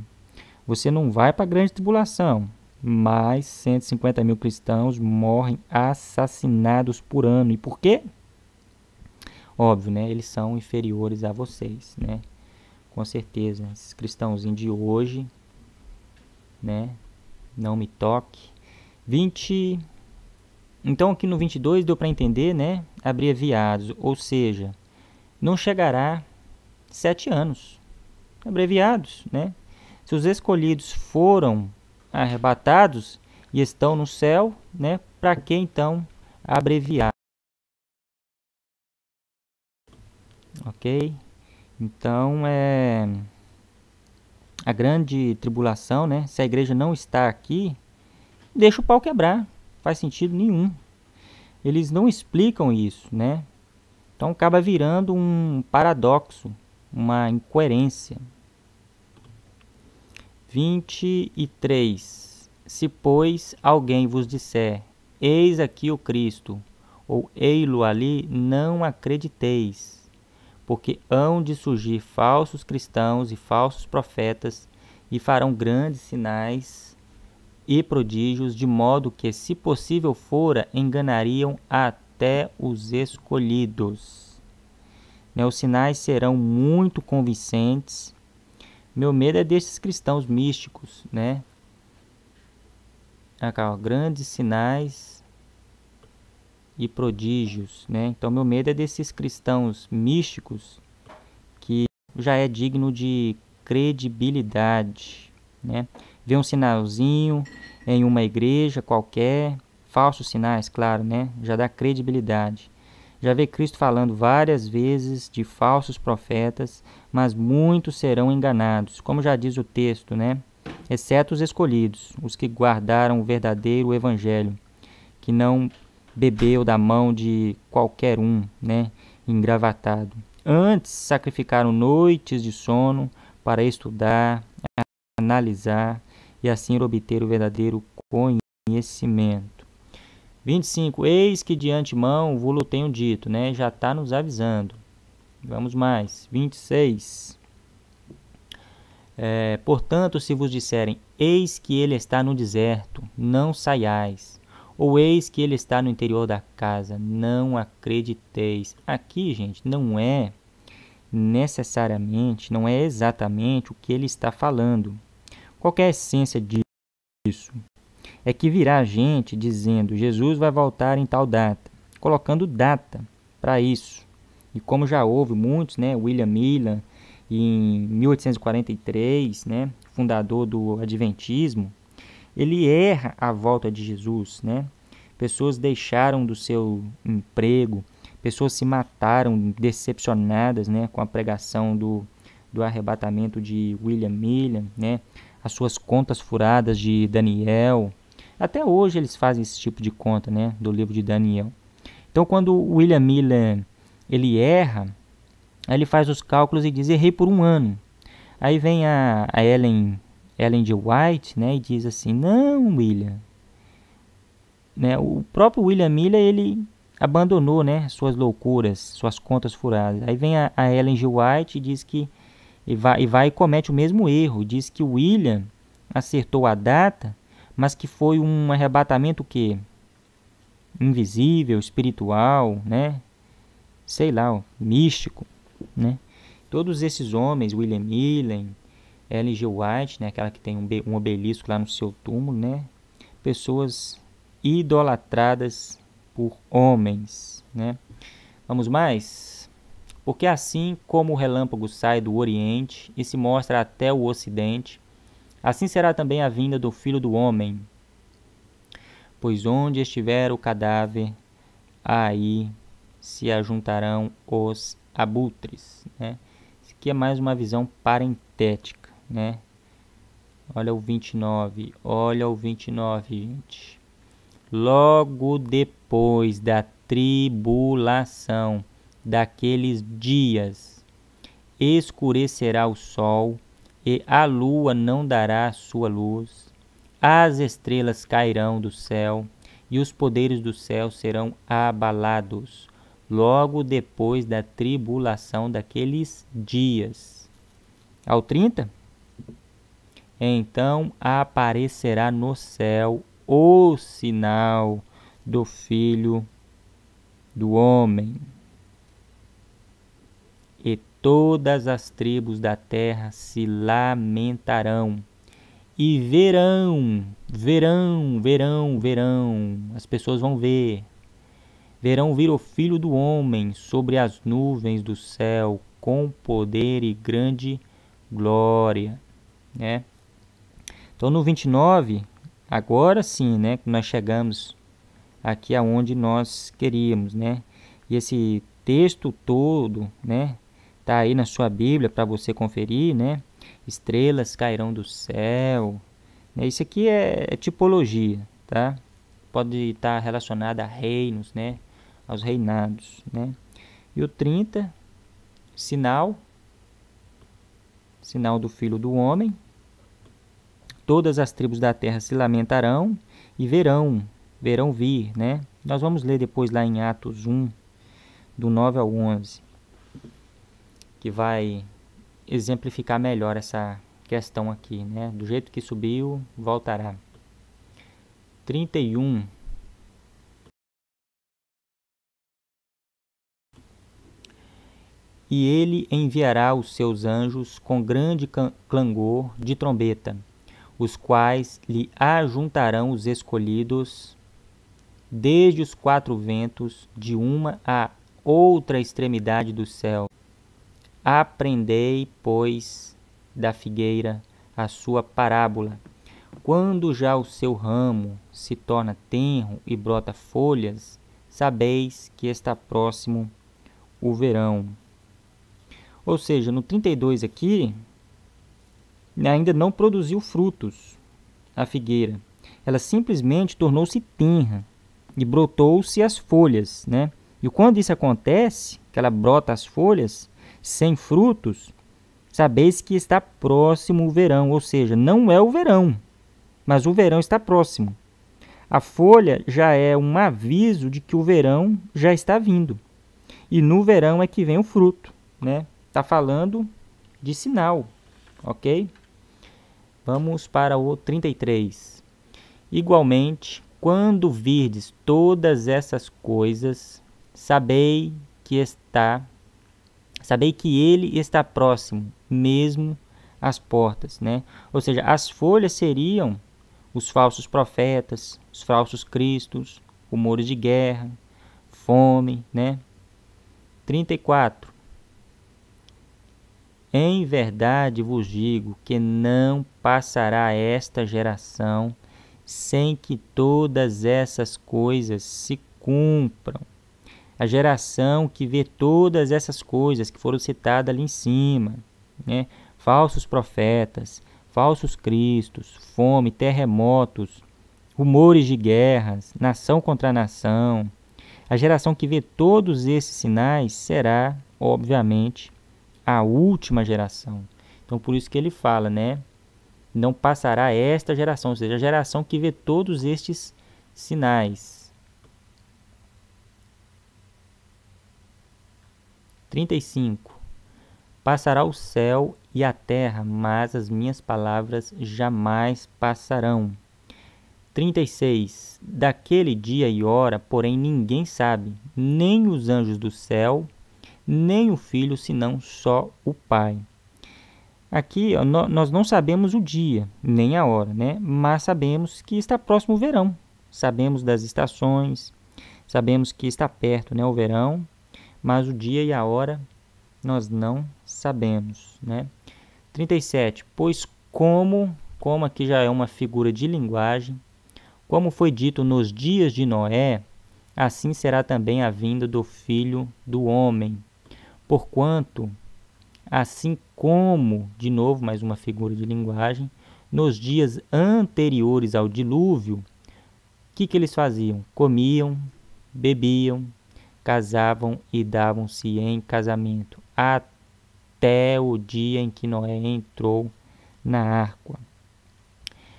Você não vai para a grande tribulação, mas 150 mil cristãos morrem assassinados por ano. E por quê? Óbvio, né? Eles são inferiores a vocês, né? Com certeza, esses cristãozinhos de hoje, né? Não me toque. 20. Então aqui no 22 deu para entender, né? Abreviados, ou seja, não chegará 7 anos. Abreviados, né? Se os escolhidos foram arrebatados e estão no céu, né? Para que então abreviar? Ok? Então a grande tribulação, né? Se a igreja não está aqui, deixa o pau quebrar. Faz sentido nenhum. Eles não explicam isso, né? Então acaba virando um paradoxo, uma incoerência. 23. Se, pois, alguém vos disser, eis aqui o Cristo, ou ei-lo ali, não acrediteis, porque hão de surgir falsos cristãos e falsos profetas, e farão grandes sinais e prodígios, de modo que, se possível fora, enganariam até os escolhidos. Né, os sinais serão muito convincentes. Meu medo é desses cristãos místicos, né? Aqui, ó, grandes sinais e prodígios, né? Então, meu medo é desses cristãos místicos que já é digno de credibilidade, né? Vê um sinalzinho em uma igreja qualquer, falsos sinais, claro, né? Já dá credibilidade. Já vê Cristo falando várias vezes de falsos profetas, mas muitos serão enganados, como já diz o texto, né? Exceto os escolhidos, os que guardaram o verdadeiro evangelho, que não bebeu da mão de qualquer um, né? Engravatado. Antes sacrificaram noites de sono para estudar, analisar e assim obter o verdadeiro conhecimento. 25. Eis que de antemão vos tenho dito, né? Já está nos avisando. Vamos mais. 26. Portanto, se vos disserem, eis que ele está no deserto, não saiais. Ou eis que ele está no interior da casa, não acrediteis. Aqui, gente, não é necessariamente, não é exatamente o que ele está falando. Qual que é a essência disso? É que virá gente dizendo, Jesus vai voltar em tal data, colocando data para isso. E como já houve muitos, né, William Miller, em 1843, né, fundador do Adventismo, ele erra a volta de Jesus, né? Pessoas deixaram do seu emprego, pessoas se mataram decepcionadas, né, com a pregação do arrebatamento de William Miller, né? As suas contas furadas de Daniel. Até hoje eles fazem esse tipo de conta, né, do livro de Daniel. Então, quando William Miller ele erra, aí ele faz os cálculos e diz, errei por 1 ano. Aí vem a Ellen G. White, né, e diz assim, não, William. Né, o próprio William Miller, ele abandonou, né, suas loucuras, suas contas furadas. Aí vem a Ellen G. White e diz que e vai e comete o mesmo erro. Diz que o William acertou a data, mas que foi um arrebatamento que invisível, espiritual, né? Sei lá, místico, né? Todos esses homens, William Miller, Ellen G. White, né, aquela que tem um obelisco lá no seu túmulo, né? Pessoas idolatradas por homens, né? Vamos mais? Porque assim como o relâmpago sai do Oriente e se mostra até o Ocidente, assim será também a vinda do Filho do Homem. Pois onde estiver o cadáver, aí se ajuntarão os abutres, né? Isso aqui é mais uma visão parentética, né? Olha o 29, gente. Logo depois da tribulação daqueles dias, escurecerá o sol e a lua não dará sua luz, as estrelas cairão do céu e os poderes do céu serão abalados, logo depois da tribulação daqueles dias. Ao 30? Então aparecerá no céu o sinal do Filho do Homem. E todas as tribos da terra se lamentarão e verão. As pessoas vão ver. Verão vir o Filho do Homem sobre as nuvens do céu com poder e grande glória, né? Então no 29, agora sim, né, que nós chegamos aqui aonde nós queríamos, né? E esse texto todo, né, tá aí na sua Bíblia para você conferir, né? Estrelas cairão do céu, né? Isso aqui é tipologia, tá? Pode estar relacionado a reinos, né? Aos reinados, né? E o 30, sinal do Filho do Homem. Todas as tribos da terra se lamentarão e verão vir, né? Nós vamos ler depois lá em Atos 1, do 9 ao 11, que vai exemplificar melhor essa questão aqui, né? Do jeito que subiu, voltará. 31. E ele enviará os seus anjos com grande clangor de trombeta, os quais lhe ajuntarão os escolhidos desde os 4 ventos, de uma a outra extremidade do céu. Aprendei, pois, da figueira a sua parábola. Quando já o seu ramo se torna tenro e brota folhas, sabeis que está próximo o verão. Ou seja, no 32 aqui, ainda não produziu frutos a figueira. Ela simplesmente tornou-se tenra e brotou-se as folhas, né? E quando isso acontece, que ela brota as folhas sem frutos, sabeis que está próximo o verão, ou seja, não é o verão, mas o verão está próximo. A folha já é um aviso de que o verão já está vindo. E no verão é que vem o fruto, né? Está falando de sinal, ok? Vamos para o 33. Igualmente, quando virdes todas essas coisas, sabeis Sabei que ele está próximo, mesmo às portas, né? Ou seja, as folhas seriam os falsos profetas, os falsos cristos, rumores de guerra, fome, né? 34. Em verdade vos digo que não passará esta geração sem que todas essas coisas se cumpram. A geração que vê todas essas coisas que foram citadas ali em cima, né? Falsos profetas, falsos cristos, fome, terremotos, rumores de guerras, nação contra nação. A geração que vê todos esses sinais será, obviamente, a última geração. Então, por isso que ele fala, né? Não passará esta geração, ou seja, a geração que vê todos estes sinais. 35. Passará o céu e a terra, mas as minhas palavras jamais passarão. 36. Daquele dia e hora, porém, ninguém sabe, nem os anjos do céu, nem o Filho, senão só o Pai. Aqui nós não sabemos o dia, nem a hora, né? Mas sabemos que está próximo o verão. Sabemos das estações, sabemos que está perto, né, o verão, mas o dia e a hora nós não sabemos, né? 37. Pois como aqui já é uma figura de linguagem, como foi dito nos dias de Noé, assim será também a vinda do Filho do Homem. Porquanto, assim como, de novo, mais uma figura de linguagem, nos dias anteriores ao dilúvio, o que eles faziam? Comiam, bebiam, casavam e davam-se em casamento, até o dia em que Noé entrou na arca.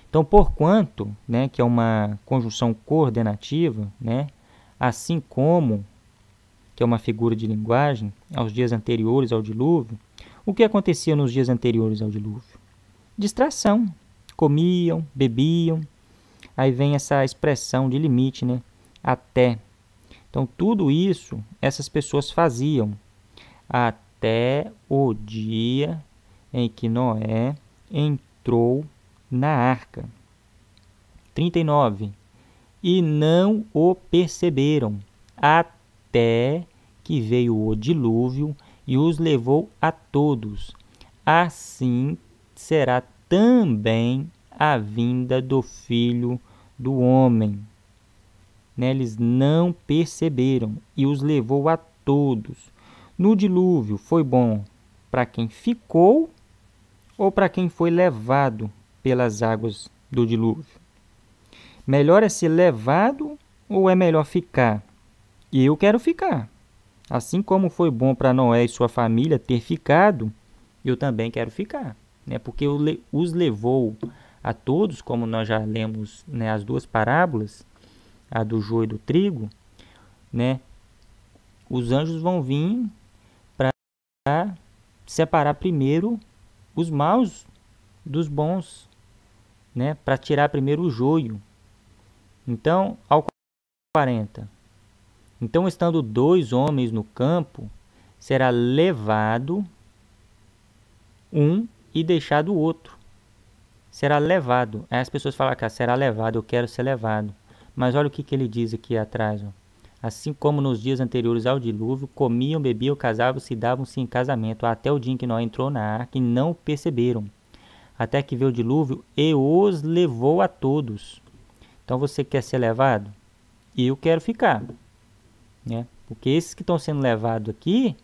Então, porquanto, né, que é uma conjunção coordenativa, né, assim como, que é uma figura de linguagem, aos dias anteriores ao dilúvio, o que acontecia nos dias anteriores ao dilúvio? Distração. Comiam, bebiam. Aí vem essa expressão de limite, né? Até. Então, tudo isso, essas pessoas faziam até o dia em que Noé entrou na arca. 39. E não o perceberam, até que veio o dilúvio e os levou a todos. Assim será também a vinda do Filho do Homem. Né? Eles não perceberam e os levou a todos. No dilúvio foi bom para quem ficou ou para quem foi levado pelas águas do dilúvio? Melhor é ser levado ou é melhor ficar? E eu quero ficar. Assim como foi bom para Noé e sua família ter ficado, eu também quero ficar, né? Porque os levou a todos, como nós já lemos, né, as duas parábolas, a do joio e do trigo, né? Os anjos vão vir para separar primeiro os maus dos bons, né? Para tirar primeiro o joio. Então, ao 40. Então, estando 2 homens no campo, será levado um e deixado o outro. Será levado. Aí as pessoas falam, cara, será levado, eu quero ser levado. Mas olha o que ele diz aqui atrás. Ó. Assim como nos dias anteriores ao dilúvio, comiam, bebiam, casavam-se e davam-se em casamento, até o dia em que Noé entrou na arca e não perceberam. Até que veio o dilúvio e os levou a todos. Então você quer ser levado? E eu quero ficar. Né? Porque esses que estão sendo levados aqui,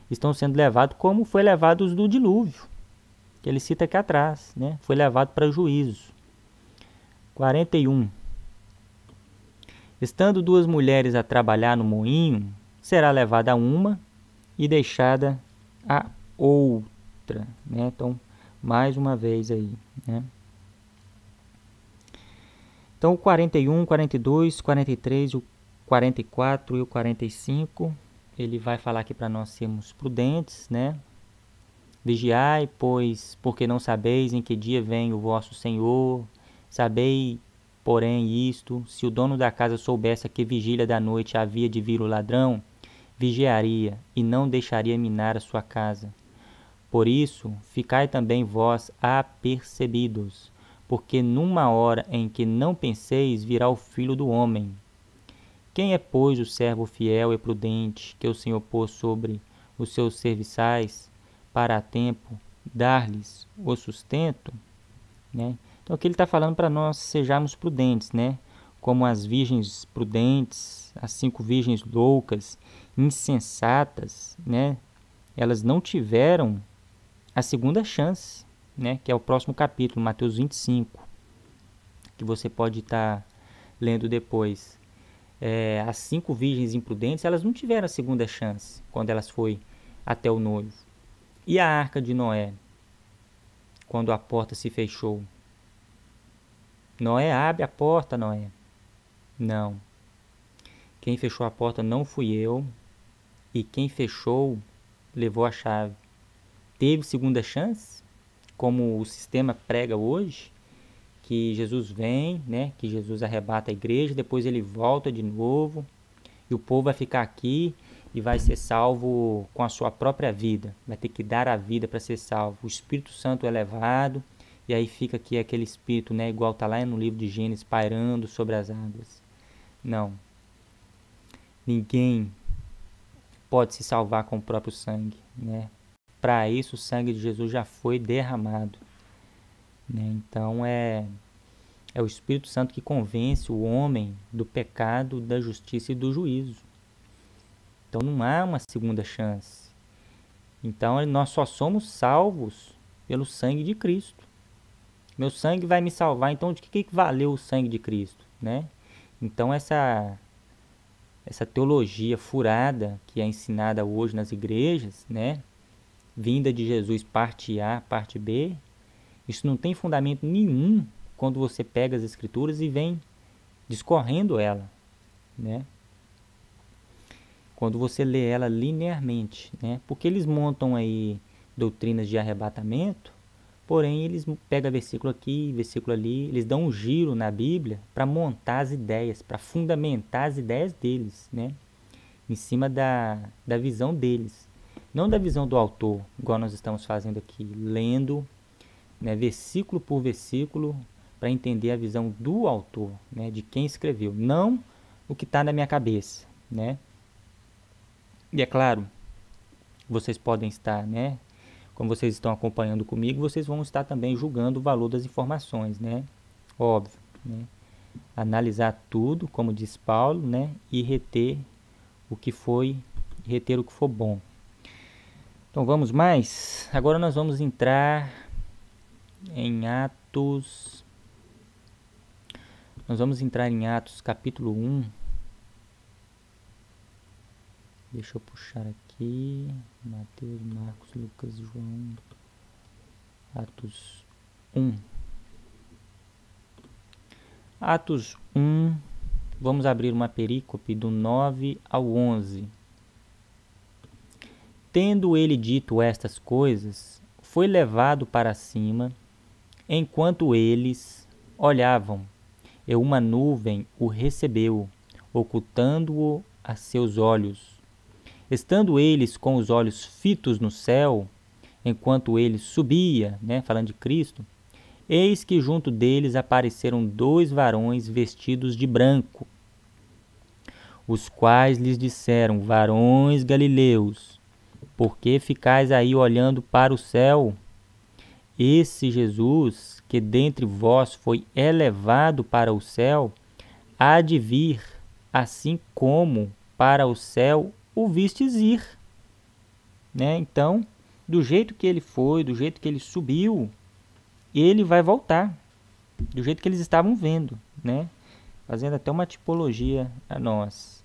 estão sendo levados como foi levado os do dilúvio. Que ele cita aqui atrás. Né? Foi levado para juízo. 41. Estando 2 mulheres a trabalhar no moinho, será levada uma e deixada a outra. Né? Então, mais uma vez aí. Né? Então, o 41, 42, 43, o 44 e o 45, ele vai falar aqui para nós sermos prudentes, né? Vigiai, pois, porque não sabeis em que dia vem o vosso Senhor. Sabei, porém, isto, se o dono da casa soubesse a que vigília da noite havia de vir o ladrão, vigiaria e não deixaria minar a sua casa. Por isso, ficai também vós apercebidos, porque numa hora em que não penseis virá o Filho do Homem. Quem é, pois, o servo fiel e prudente que o Senhor pôs sobre os seus serviçais para a tempo dar-lhes o sustento? Né? Então aqui ele está falando para nós sejamos prudentes, né? Como as virgens prudentes, as 5 virgens loucas, insensatas, né? Elas não tiveram a segunda chance, né? Que é o próximo capítulo, Mateus 25, que você pode estar lendo depois. As 5 virgens imprudentes, elas não tiveram a segunda chance quando elas foram até o noivo. E a arca de Noé, quando a porta se fechou? Noé, abre a porta, Noé. Não. Quem fechou a porta não fui eu, e quem fechou levou a chave. Teve segunda chance, como o sistema prega hoje, que Jesus vem, né? Que Jesus arrebata a igreja, depois ele volta de novo, e o povo vai ficar aqui e vai ser salvo com a sua própria vida. Vai ter que dar a vida para ser salvo. O Espírito Santo é levado, e aí fica aqui aquele Espírito, né? Igual está lá no livro de Gênesis, pairando sobre as águas. Não. Ninguém pode se salvar com o próprio sangue, né? Para isso o sangue de Jesus já foi derramado, né? Então é o Espírito Santo que convence o homem do pecado, da justiça e do juízo. Então não há uma segunda chance. Então nós só somos salvos pelo sangue de Cristo. Meu sangue vai me salvar, então de que valeu o sangue de Cristo, né? Então essa teologia furada que é ensinada hoje nas igrejas, né? Vinda de Jesus, parte A, parte B, isso não tem fundamento nenhum quando você pega as escrituras e vem discorrendo ela, né? Quando você lê ela linearmente, né? Porque eles montam aí doutrinas de arrebatamento, porém eles pegam versículo aqui, versículo ali, eles dão um giro na Bíblia para montar as ideias, para fundamentar as ideias deles, né? Em cima da visão deles, não da visão do autor, igual nós estamos fazendo aqui, lendo, né, versículo por versículo, para entender a visão do autor, né, de quem escreveu, não o que está na minha cabeça, né? E é claro, vocês podem estar, né, como vocês estão acompanhando comigo, vocês vão estar também julgando o valor das informações, né? Óbvio, né? Analisar tudo, como diz Paulo, né, e reter o que for bom. Então vamos mais? Agora nós vamos entrar em Atos. Nós vamos entrar em Atos capítulo 1. Deixa eu puxar aqui. Mateus, Marcos, Lucas, João. Atos 1. Atos 1. Vamos abrir uma perícope do 9 ao 11. Tendo ele dito estas coisas, foi levado para cima, enquanto eles olhavam, e uma nuvem o recebeu, ocultando-o a seus olhos. Estando eles com os olhos fitos no céu, enquanto ele subia, né, falando de Cristo, eis que junto deles apareceram 2 varões vestidos de branco, os quais lhes disseram: varões galileus, por que ficais aí olhando para o céu? Esse Jesus, que dentre vós foi elevado para o céu, há de vir, assim como para o céu o vistes ir. Né? Então, do jeito que ele foi, do jeito que ele subiu, ele vai voltar, do jeito que eles estavam vendo, né? Fazendo até uma tipologia a nós.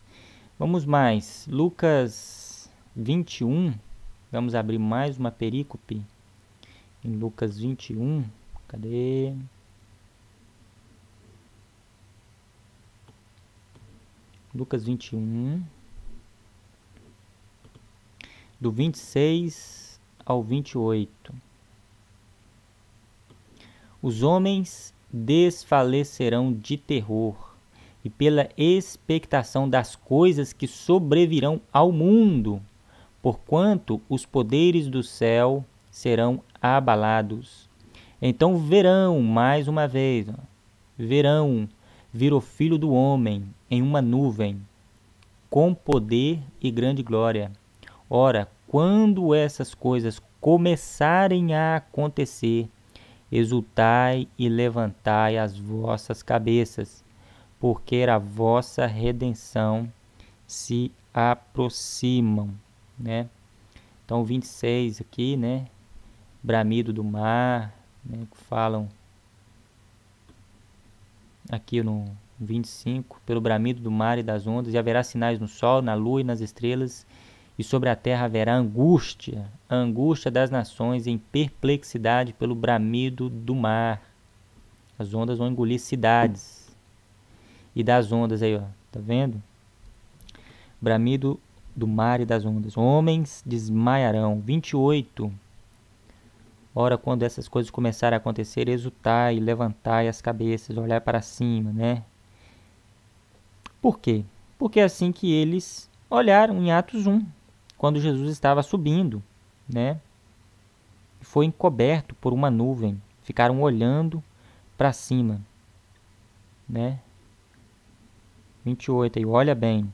Vamos mais, Lucas 21, vamos abrir mais uma perícope em Lucas 21, cadê? Lucas 21, do 26 ao 28. Os homens desfalecerão de terror, e pela expectação das coisas que sobrevirão ao mundo, porquanto os poderes do céu serão abalados. Então verão, mais uma vez, verão vir o Filho do Homem em uma nuvem, com poder e grande glória. Ora, quando essas coisas começarem a acontecer, exultai e levantai as vossas cabeças, porque a vossa redenção se aproximam, né? Então, 26 aqui, né? Bramido do mar, né? Falam aqui no 25, pelo bramido do mar e das ondas, e haverá sinais no sol, na lua e nas estrelas, e sobre a terra haverá angústia, a angústia das nações em perplexidade pelo bramido do mar. As ondas vão engolir cidades. E das ondas aí, ó, tá vendo? Bramido do mar e das ondas. Homens desmaiarão. 28. Ora, quando essas coisas começarem a acontecer, exultai, levantai as cabeças, olhar para cima, né? Por quê? Porque é assim que eles olharam em Atos 1, quando Jesus estava subindo, né? Foi encoberto por uma nuvem. Ficaram olhando para cima, né? 28 aí, olha bem.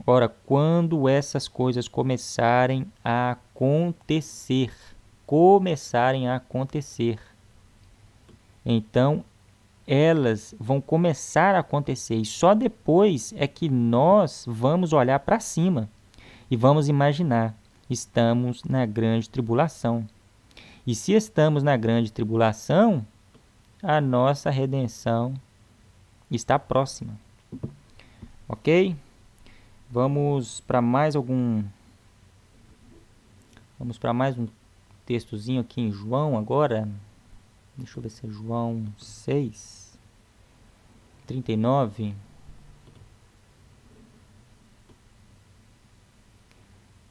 Ora, quando essas coisas começarem a acontecer, então elas vão começar a acontecer e só depois é que nós vamos olhar para cima e vamos imaginar, estamos na grande tribulação. E se estamos na grande tribulação, a nossa redenção está próxima. Ok? Vamos para mais um textozinho aqui em João agora. Deixa eu ver se é João 6, 39.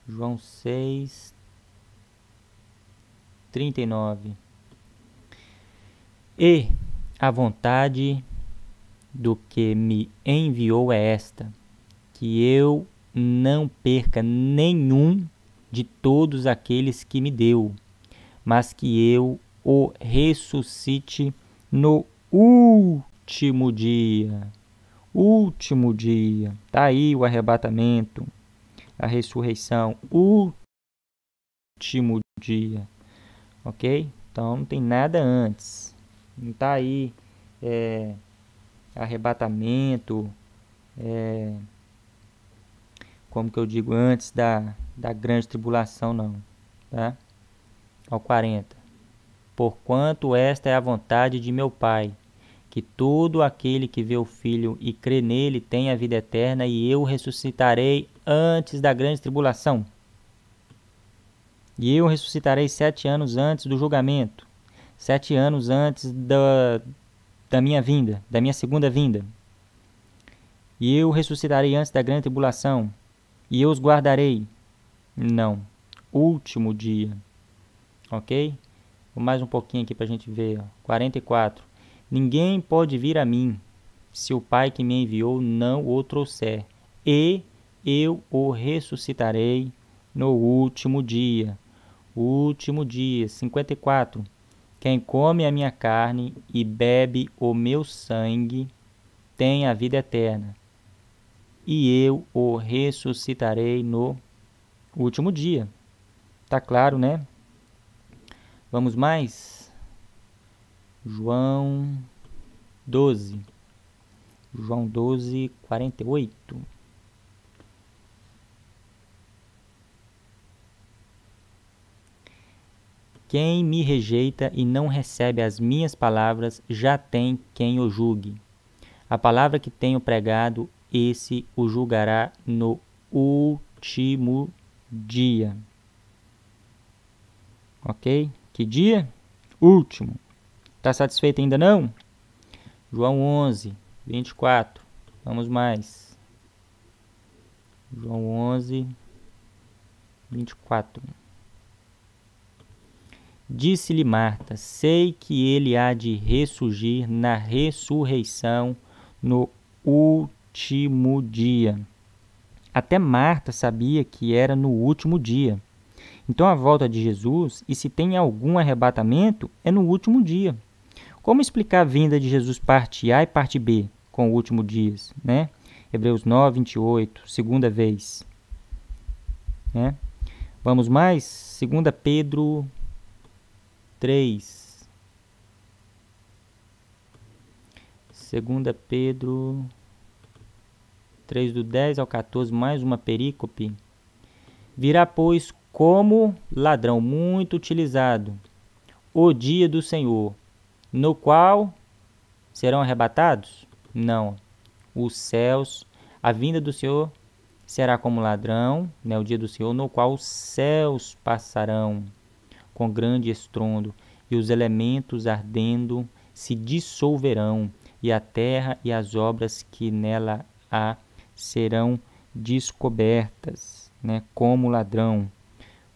João 6, 39. E a vontade do que me enviou é esta, que eu não perca nenhum de todos aqueles que me deu, mas que eu o ressuscite no último dia. Último dia. Tá aí o arrebatamento, a ressurreição, último dia. Ok? Então não tem nada antes. Não tá aí arrebatamento, como que eu digo, antes da grande tribulação, não, tá? Ao 40. Porquanto esta é a vontade de meu Pai, que todo aquele que vê o Filho e crê nele tenha a vida eterna, e eu ressuscitarei antes da grande tribulação. E eu ressuscitarei 7 anos antes do julgamento, 7 anos antes da minha vinda, da minha segunda vinda. E eu ressuscitarei antes da grande tribulação, e eu os guardarei. Não, último dia. Ok? Vou mais um pouquinho aqui para a gente ver. 44. Ninguém pode vir a mim, se o Pai que me enviou não o trouxer, e eu o ressuscitarei no último dia. Último dia. 54. Quem come a minha carne e bebe o meu sangue tem a vida eterna, e eu o ressuscitarei no último dia. Tá claro, né? Vamos mais? João 12. João 12, 48. Quem me rejeita e não recebe as minhas palavras, já tem quem o julgue. A palavra que tenho pregado, esse o julgará no último dia. Ok? Que dia? Último. Está satisfeito ainda não? João 11, 24. Vamos mais. João 11, 24. Disse-lhe Marta: sei que ele há de ressurgir na ressurreição no último dia. Até Marta sabia que era no último dia. Então a volta de Jesus, e se tem algum arrebatamento, é no último dia. Como explicar a vinda de Jesus parte A e parte B com o último dias, né? Hebreus 9, 28, segunda vez. Né? Vamos mais? 2 Pedro 3. 2 Pedro 3, do 10 ao 14, mais uma perícope. Virá, pois, como ladrão muito utilizado o dia do Senhor, no qual serão arrebatados? Não. Os céus, a vinda do Senhor será como ladrão, né, o dia do Senhor, no qual os céus passarão com grande estrondo, e os elementos ardendo se dissolverão, e a terra e as obras que nela há serão descobertas, né, como ladrão.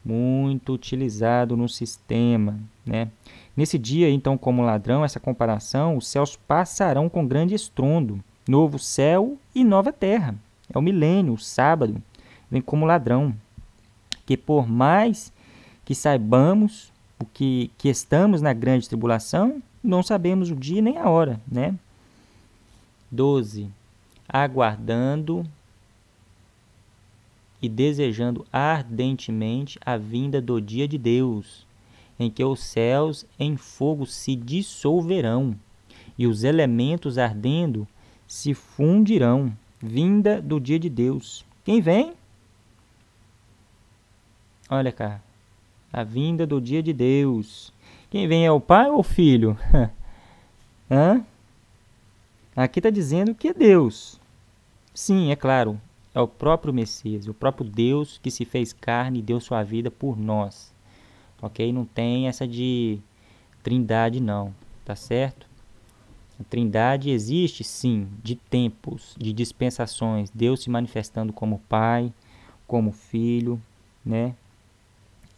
Muito utilizado no sistema, né? Nesse dia, então, como ladrão, essa comparação, os céus passarão com grande estrondo, novo céu e nova terra. É o milênio, o sábado, vem como ladrão. Que por mais que saibamos o que estamos na grande tribulação, não sabemos o dia nem a hora, né? 12. Aguardando e desejando ardentemente a vinda do dia de Deus, em que os céus em fogo se dissolverão, e os elementos ardendo se fundirão. Vinda do dia de Deus. Quem vem? Olha cá, a vinda do dia de Deus. Quem vem é o Pai ou o Filho? Hã? Aqui está dizendo que é Deus. Sim, é claro. É o próprio Messias, o próprio Deus que se fez carne e deu sua vida por nós. Ok? Não tem essa de trindade não, tá certo? A trindade existe sim, de tempos, de dispensações. Deus se manifestando como Pai, como Filho, né?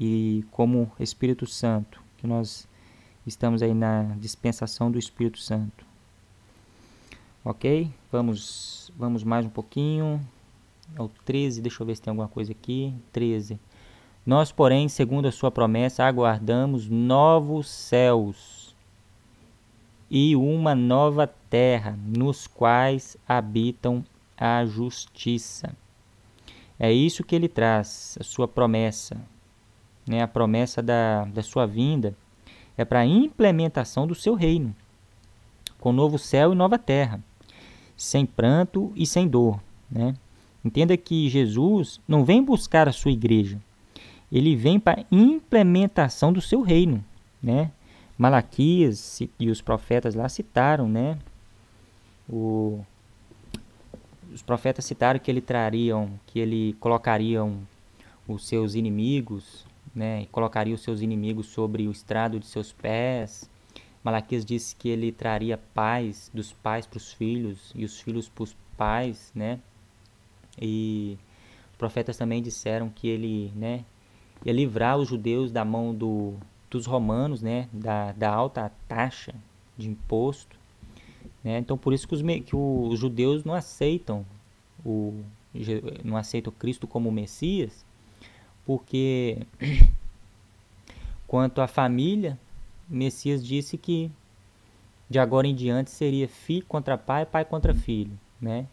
E como Espírito Santo, que nós estamos aí na dispensação do Espírito Santo. Ok? Vamos mais um pouquinho. É o 13, deixa eu ver se tem alguma coisa aqui. 13. Nós, porém, segundo a sua promessa, aguardamos novos céus e uma nova terra, nos quais habitam a justiça. É isso que ele traz, a sua promessa, né? A promessa da sua vinda é para a implementação do seu reino, com novo céu e nova terra, sem pranto e sem dor, né? Entenda que Jesus não vem buscar a sua igreja. Ele vem para a implementação do seu reino, né? Malaquias e os profetas lá citaram, né? Os profetas citaram que ele colocariam os seus inimigos, né? E colocaria os seus inimigos sobre o estrado de seus pés. Malaquias disse que ele traria paz dos pais para os filhos e os filhos para os pais, né? E os profetas também disseram que ele, né, ia livrar os judeus da mão dos romanos, né, da alta taxa de imposto, né? Então por isso que os judeus não aceitam Cristo como Messias, porque quanto à família, Messias disse que de agora em diante seria filho contra pai, pai contra filho, né?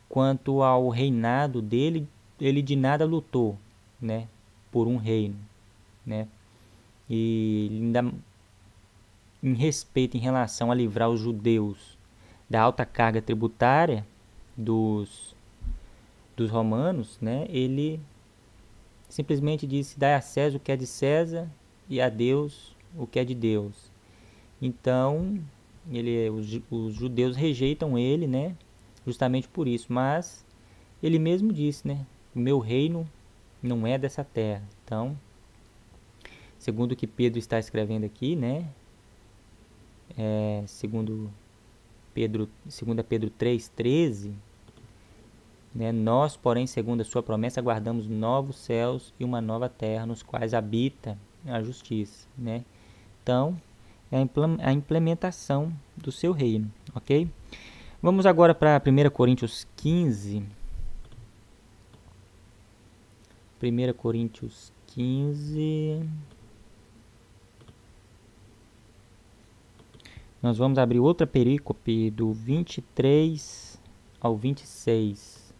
Quanto ao reinado dele, ele de nada lutou, né, por um reino, né? E ainda em respeito em relação a livrar os judeus da alta carga tributária dos romanos, né? Ele simplesmente disse: dai a César o que é de César e a Deus o que é de Deus. Então, os judeus rejeitam ele, né? Justamente por isso, mas ele mesmo disse, né? O meu reino não é dessa terra. Então, segundo o que Pedro está escrevendo aqui, né? Segundo Pedro 3:13, né? Nós, porém, segundo a sua promessa, aguardamos novos céus e uma nova terra, nos quais habita a justiça, né? Então, é a implementação do seu reino, ok? Vamos agora para 1 Coríntios 15. 1 Coríntios 15. Nós vamos abrir outra perícope do 23 ao 26.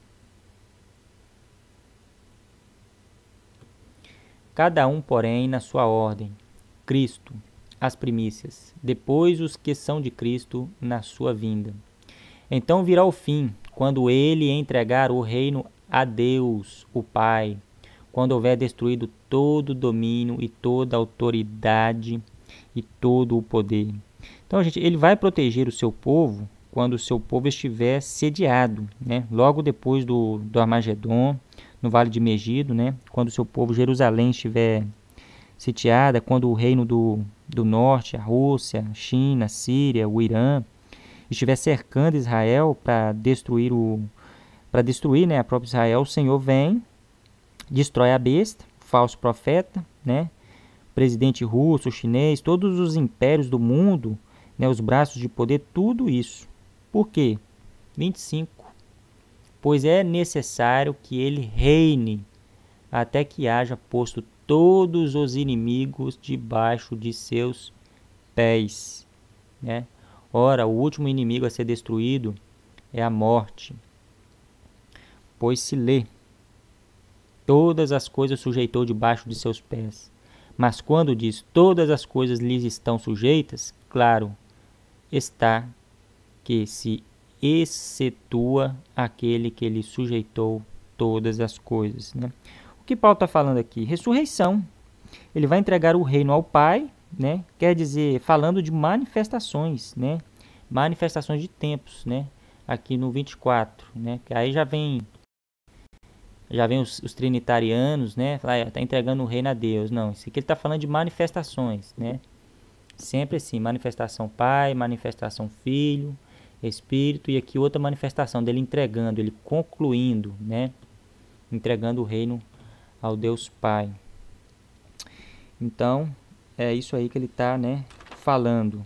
Cada um, porém, na sua ordem. Cristo, as primícias, depois os que são de Cristo na sua vinda. Então virá o fim, quando ele entregar o reino a Deus, o Pai, quando houver destruído todo o domínio e toda a autoridade e todo o poder. Então, gente, ele vai proteger o seu povo quando o seu povo estiver sediado, né? Logo depois do Armagedon, no Vale de Megido, né? Quando o seu povo, Jerusalém, estiver sitiada, quando o reino do norte, a Rússia, a China, a Síria, o Irã, estiver cercando Israel para destruir, né, a própria Israel, o Senhor vem, destrói a besta, o falso profeta, né? Presidente russo, chinês, todos os impérios do mundo, né, os braços de poder, tudo isso. Por quê? 25. Pois é necessário que ele reine até que haja posto todos os inimigos debaixo de seus pés, né? Ora, o último inimigo a ser destruído é a morte. Pois se lê, todas as coisas sujeitou debaixo de seus pés. Mas quando diz todas as coisas lhes estão sujeitas, claro está que se excetua aquele que lhe sujeitou todas as coisas, né? O que Paulo está falando aqui? Ressurreição. Ele vai entregar o reino ao Pai, né? Quer dizer, falando de manifestações, né? Manifestações de tempos, né? Aqui no 24, né? Que aí já vem os trinitarianos, né? Está entregando o reino a Deus. Não, isso aqui ele está falando de manifestações, né? Sempre assim, manifestação Pai, manifestação Filho, Espírito, e aqui outra manifestação dele entregando, ele concluindo, né? Entregando o reino ao Deus Pai. Então, é isso aí que ele está, né, falando.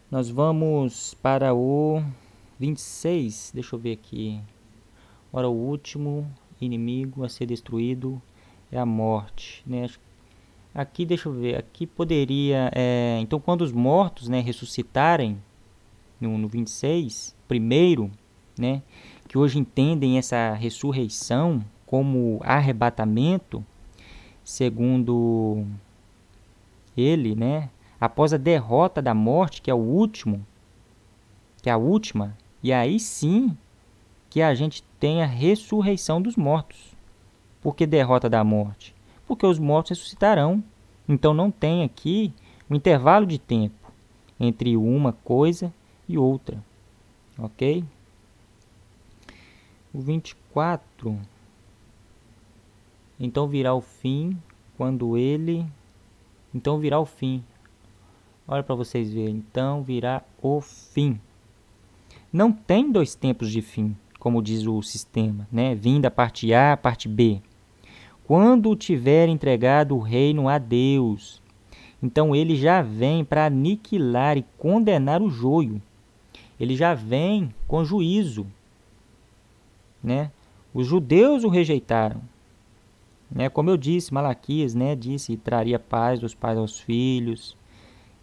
Nós vamos para o 26, deixa eu ver aqui. Ora, o último inimigo a ser destruído é a morte, né? Aqui, deixa eu ver, aqui poderia... então, quando os mortos, né, ressuscitarem, no 26, primeiro, né, que hoje entendem essa ressurreição como arrebatamento, segundo ele, né, após a derrota da morte, que é o último, que é a última, e aí sim que a gente tem a ressurreição dos mortos. Por que derrota da morte? Porque os mortos ressuscitarão. Então não tem aqui um intervalo de tempo entre uma coisa e outra. Ok? O 24. Então virá o fim quando ele... Então virá o fim. Olha para vocês verem. Então virá o fim. Não tem dois tempos de fim, como diz o sistema, né? Vinda parte A, parte B. Quando tiver entregado o reino a Deus, então ele já vem para aniquilar e condenar o joio. Ele já vem com juízo, né? Os judeus o rejeitaram, né? Como eu disse, Malaquias, né, disse, traria paz dos pais aos filhos,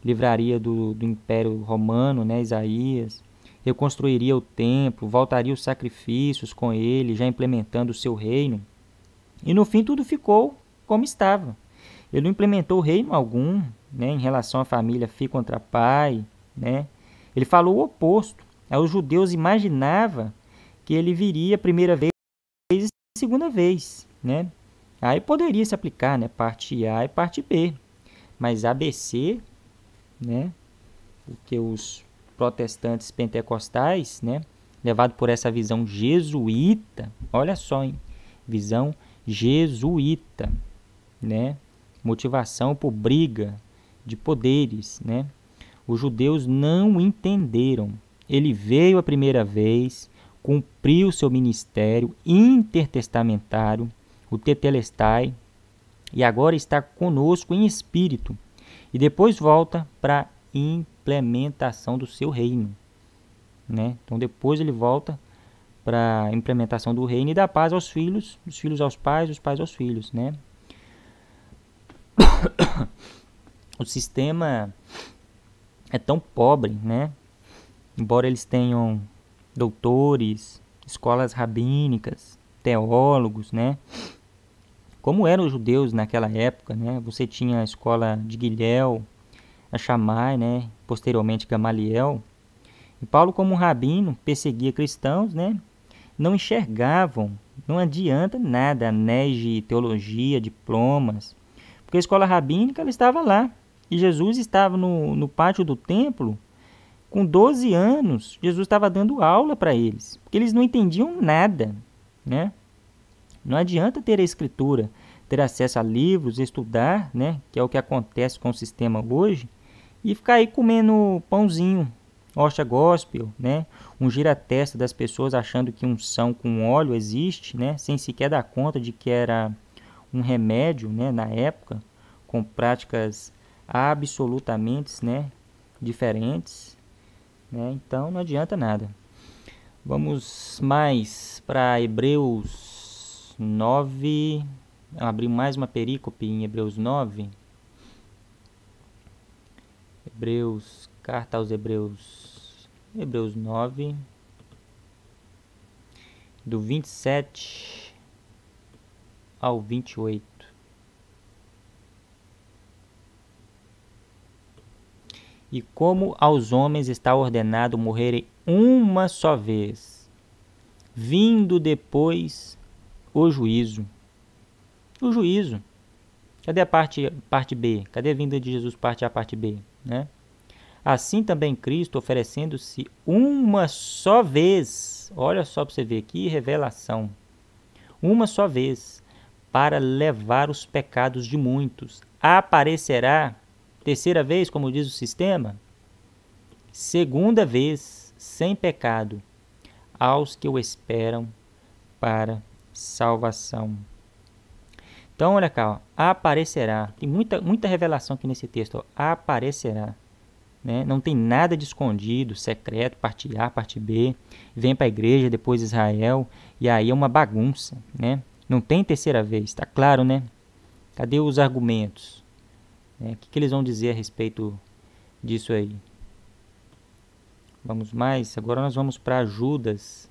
livraria do Império Romano, né, Isaías, reconstruiria o templo, voltaria os sacrifícios com ele, já implementando o seu reino. E no fim tudo ficou como estava. Ele não implementou reino algum, né, em relação à família filho contra pai, né? Ele falou o oposto. Os judeus imaginavam que ele viria a primeira vez e segunda vez, né? Aí poderia se aplicar, né, parte A e parte B. Mas ABC, né, porque os protestantes pentecostais, né, levado por essa visão jesuíta, olha só, hein, visão jesuíta, né, motivação por briga de poderes, né, os judeus não entenderam. Ele veio a primeira vez, cumpriu seu ministério intertestamentário, o tetelestai, e agora está conosco em espírito, e depois volta para imperar implementação do seu reino, né? Então depois ele volta para a implementação do reino e dá paz aos filhos, os filhos aos pais, os pais aos filhos, né? O sistema é tão pobre, né? Embora eles tenham doutores, escolas rabínicas, teólogos, né? Como eram os judeus naquela época, né? Você tinha a escola de Guilhel, a Shammai, né? Posteriormente Gamaliel. E Paulo, como um rabino, perseguia cristãos, né? Não enxergavam, não adianta nada, anéis de teologia, diplomas, porque a escola rabínica ela estava lá. E Jesus estava no pátio do templo, com 12 anos, Jesus estava dando aula para eles, porque eles não entendiam nada, né? Não adianta ter a escritura, ter acesso a livros, estudar, né? Que é o que acontece com o sistema hoje, e ficar aí comendo pãozinho, hóstia gospel, né? Ungir a testa das pessoas achando que unção com óleo existe, né? Sem sequer dar conta de que era um remédio, né? Na época, com práticas absolutamente, né? Diferentes, né? Então não adianta nada. Vamos mais para Hebreus 9. Abrir mais uma perícope em Hebreus 9. Carta aos Hebreus 9, do 27 ao 28. E como aos homens está ordenado morrerem uma só vez, vindo depois o juízo. O juízo. Cadê a parte B? Cadê a vinda de Jesus, parte A, parte B? Né? Assim também Cristo, oferecendo-se uma só vez, olha só para você ver aqui, revelação, uma só vez, para levar os pecados de muitos, aparecerá, terceira vez, como diz o sistema, segunda vez, sem pecado, aos que o esperam para salvação. Então, olha cá, ó, aparecerá, tem muita revelação aqui nesse texto, ó, aparecerá. Né? Não tem nada de escondido, secreto, parte A, parte B, vem para a igreja, depois Israel, e aí é uma bagunça, né? Não tem terceira vez, tá claro, né? Cadê os argumentos? O que eles vão dizer a respeito disso aí? Vamos mais, agora nós vamos para Judas.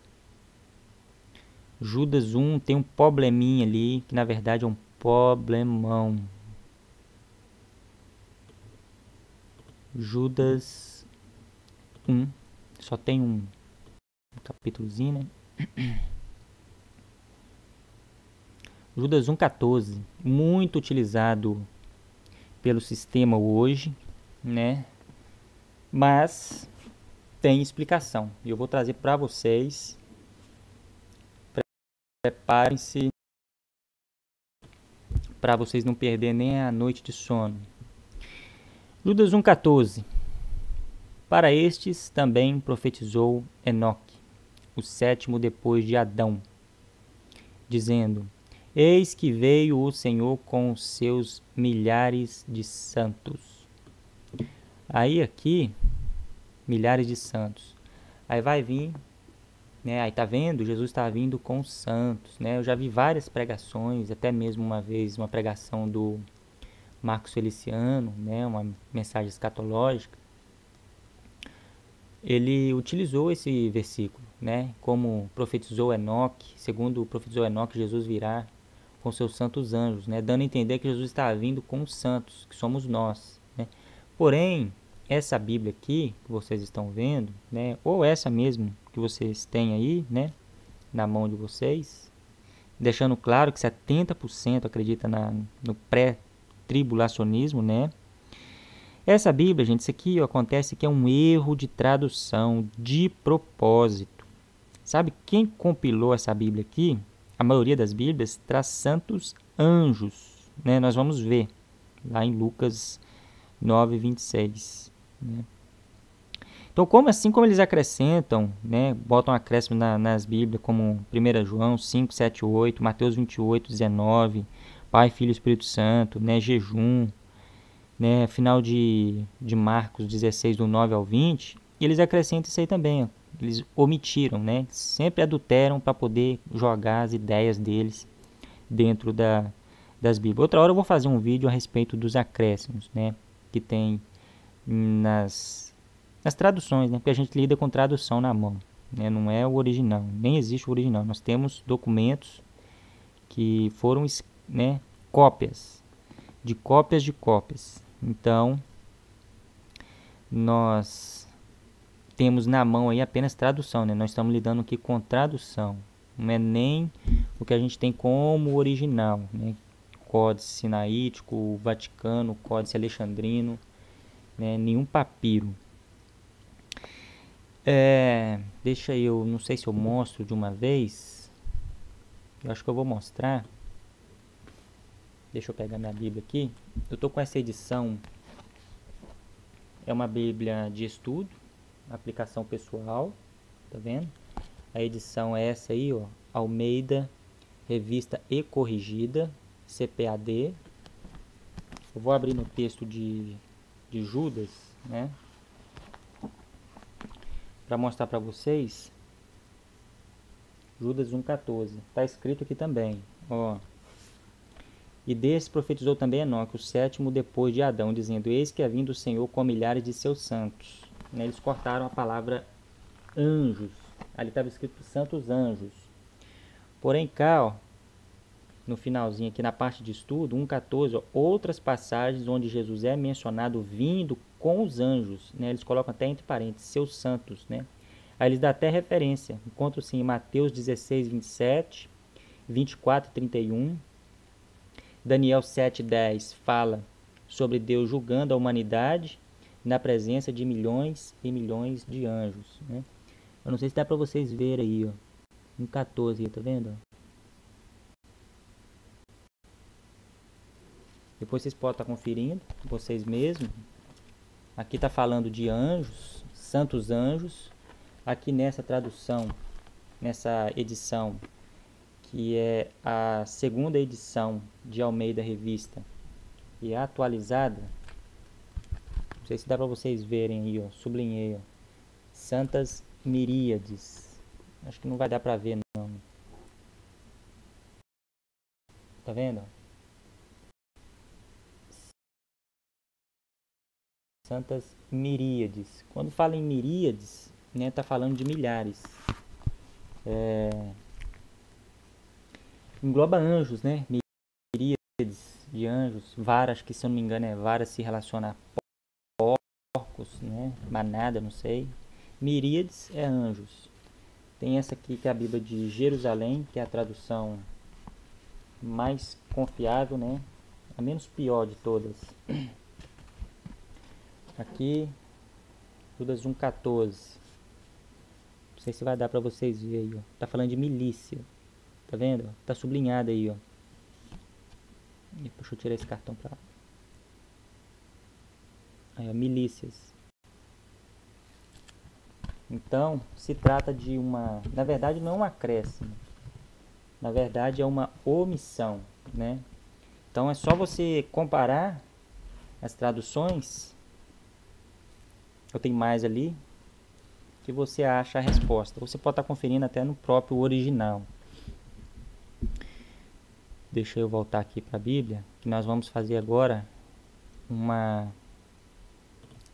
Judas 1 tem um probleminha ali, que na verdade é um problemão. Judas 1, só tem um capítulozinho, né? Judas 1,14, muito utilizado pelo sistema hoje, né? Mas tem explicação. E eu vou trazer para vocês. Preparem-se para vocês não perderem nem a noite de sono. Judas 1,14. Para estes também profetizou Enoque, o sétimo depois de Adão, dizendo: Eis que veio o Senhor com os seus milhares de santos. Aí aqui, milhares de santos. Aí vai vir, né? Aí tá vendo? Jesus está vindo com os santos, né? Eu já vi várias pregações, até mesmo uma vez uma pregação do Marcos Feliciano, né? Uma mensagem escatológica. Ele utilizou esse versículo, né? Como profetizou Enoque, segundo profetizou Enoque, Jesus virá com seus santos anjos, né? Dando a entender que Jesus está vindo com os santos, que somos nós, né? Porém, essa Bíblia aqui que vocês estão vendo, né? Ou essa mesmo que vocês têm aí, né? Na mão de vocês, deixando claro que 70% acredita no pré-tribulacionismo, né? Essa Bíblia, gente, isso aqui acontece que é um erro de tradução de propósito. Sabe quem compilou essa Bíblia aqui? A maioria das Bíblias traz santos anjos, né? Nós vamos ver lá em Lucas 9:26, né? Então, como eles acrescentam, né? Botam acréscimo nas Bíblias, como 1 João 5, 7, 8, Mateus 28, 19, Pai, Filho e Espírito Santo, né? Jejum. né, final de Marcos 16, do 9 ao 20, e eles acrescentam isso aí também, ó. Eles omitiram, né, sempre adulteram para poder jogar as ideias deles dentro das Bíblias. Outra hora eu vou fazer um vídeo a respeito dos acréscimos, né, que tem nas traduções, né, porque a gente lida com tradução na mão, né, não é o original, nem existe o original. Nós temos documentos que foram, né, cópias de cópias de cópias. Então, nós temos na mão aí apenas tradução, né? Nós estamos lidando aqui com tradução, não é nem o que a gente tem como original, né? Códice Sinaítico, Vaticano, Códice Alexandrino, né? Nenhum papiro. Deixa eu, não sei se eu mostro de uma vez. Eu acho que eu vou mostrar. Deixa eu pegar minha Bíblia aqui. Eu estou com essa edição. É uma Bíblia de estudo, aplicação pessoal, tá vendo? A edição é essa aí, ó, Almeida, Revista e Corrigida, CPAD. Eu vou abrir no texto de Judas, né? Para mostrar para vocês. Judas 1,14. Tá escrito aqui também, ó. E desse profetizou também Enoque, o sétimo depois de Adão, dizendo: Eis que é vindo o Senhor com milhares de seus santos. Né? Eles cortaram a palavra anjos. Ali estava escrito santos anjos. Porém, cá, ó, no finalzinho aqui na parte de estudo, 1,14, outras passagens onde Jesus é mencionado vindo com os anjos. Né? Eles colocam até entre parênteses, seus santos. Né? Aí eles dão até referência. Encontro-se em Mateus 16, 27, 24 e 31. Daniel 7,10 fala sobre Deus julgando a humanidade na presença de milhões e milhões de anjos. Né? Eu não sei se dá para vocês verem aí, ó. 1,14, tá vendo? Depois vocês podem estar conferindo, vocês mesmos. Aqui está falando de anjos, santos anjos. Aqui nessa tradução, nessa edição, que é a segunda edição de Almeida Revista e é atualizada, não sei se dá para vocês verem aí, ó, sublinhei, ó, Santas Miríades, acho que não vai dar para ver não, tá vendo? Santas Miríades, quando fala em miríades, né, tá falando de milhares, engloba anjos, né? Miríades de anjos, varas, que se eu não me engano é varas se relaciona a porcos, né? Manada, não sei. Miríades é anjos. Tem essa aqui que é a Bíblia de Jerusalém, que é a tradução mais confiável, né? A menos pior de todas. Aqui, Judas 1,14. Não sei se vai dar para vocês verem aí, ó. Tá falando de milícia. Tá vendo? Tá sublinhado aí, ó. Deixa eu tirar esse cartão pra lá. Aí, ó, milícias. Então, se trata de uma... Na verdade, não é um acréscimo. Na verdade, é uma omissão, né? Então, é só você comparar as traduções. Eu tenho mais ali. Que você acha a resposta. Você pode estar conferindo até no próprio original. Deixa eu voltar aqui para a Bíblia, que nós vamos fazer agora nós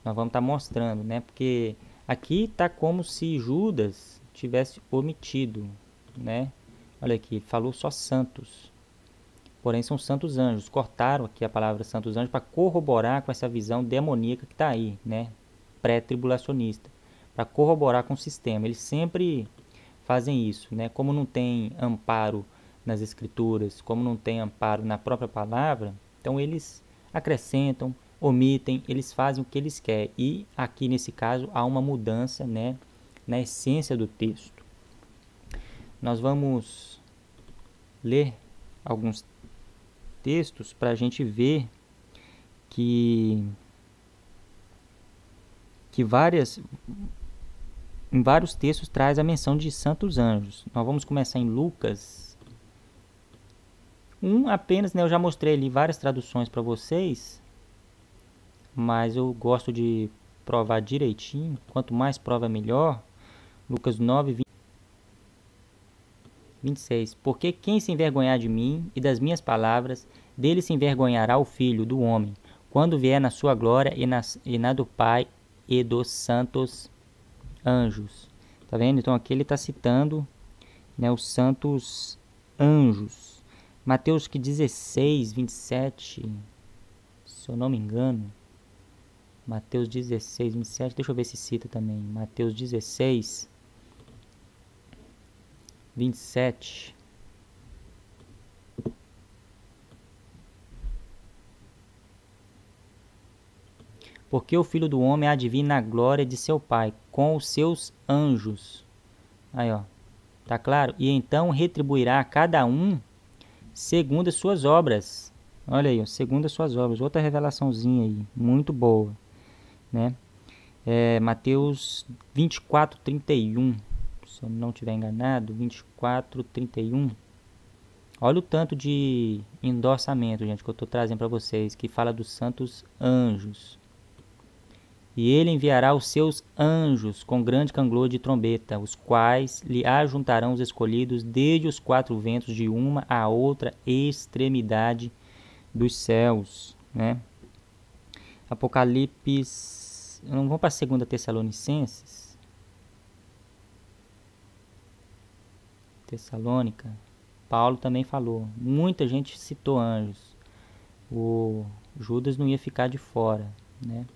vamos estar mostrando, né? Porque aqui está como se Judas tivesse omitido, né? Olha aqui, falou só santos. Porém, são santos anjos. Cortaram aqui a palavra santos anjos para corroborar com essa visão demoníaca que está aí, né? Pré-tribulacionista. Para corroborar com o sistema. Eles sempre fazem isso, né? Como não tem amparo nas escrituras, como não tem amparo na própria palavra, então eles acrescentam, omitem, eles fazem o que eles querem. E aqui nesse caso há uma mudança, né, na essência do texto. Nós vamos ler alguns textos para a gente ver que em vários textos traz a menção de santos anjos. Nós vamos começar em Lucas 1 apenas, né? Eu já mostrei ali várias traduções para vocês. mas eu gosto de provar direitinho. Quanto mais prova, melhor. Lucas 9, 26. Porque quem se envergonhar de mim e das minhas palavras, dele se envergonhará o Filho do Homem, quando vier na sua glória e na do Pai e dos santos anjos. Tá vendo? Então aqui ele está citando, né, os santos anjos. Mateus 16, 27, se eu não me engano. Mateus 16, 27, deixa eu ver se cita também. Mateus 16, 27. Porque o Filho do Homem há de vir na glória de seu Pai, com os seus anjos. Aí, ó. Tá claro? E então retribuirá a cada um segundo as suas obras. Olha aí, ó, segundo as suas obras. Outra revelaçãozinha aí, muito boa, né? Mateus 24, 31. Se eu não estiver enganado, 24, 31. Olha o tanto de endossamento, gente, que eu estou trazendo para vocês, que fala dos santos anjos. E ele enviará os seus anjos com grande canglor de trombeta, os quais lhe ajuntarão os escolhidos desde os quatro ventos de uma a outra extremidade dos céus, né? Apocalipse, não vamos para 2 Tessalonicenses? Tessalônica, Paulo também falou, muita gente citou anjos, o Judas não ia ficar de fora, né?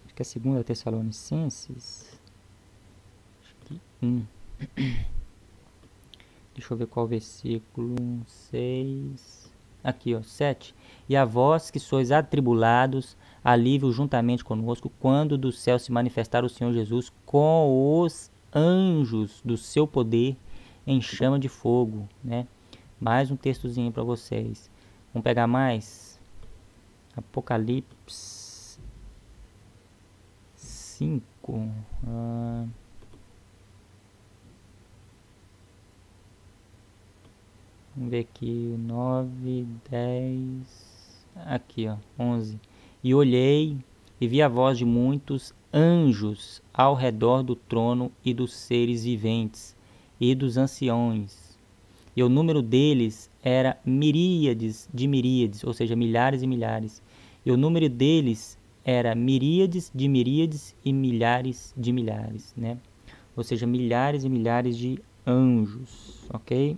Acho que é 2 Tessalonicenses, acho que 1. Deixa eu ver qual versículo, 6, aqui ó, 7. E a vós que sois atribulados, alívio juntamente conosco, quando do céu se manifestar o Senhor Jesus com os anjos do seu poder em chama de fogo, né? Mais um textozinho para vocês. Vamos pegar mais? Apocalipse 5. Vamos ver aqui, 9, 10, aqui ó, 11. E olhei e vi a voz de muitos anjos ao redor do trono e dos seres viventes e dos anciões. E o número deles era miríades de miríades, ou seja, milhares e milhares. E o número deles era miríades de miríades e milhares de milhares, né? Ou seja, milhares e milhares de anjos, ok?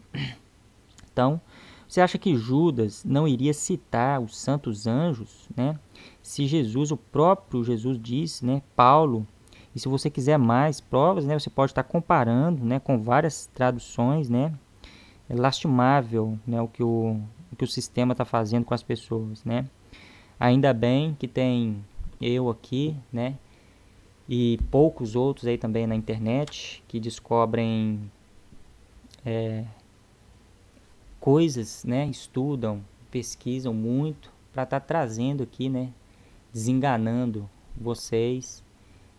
Então, você acha que Judas não iria citar os santos anjos, né? Se Jesus, o próprio Jesus disse, né? Paulo, e se você quiser mais provas, né? Você pode estar comparando, né? Com várias traduções, né? É lastimável, né? O que o sistema está fazendo com as pessoas, né? Ainda bem que tem eu aqui, né? E poucos outros aí também na internet que descobrem coisas, né? Estudam, pesquisam muito para estar trazendo aqui, né? Desenganando vocês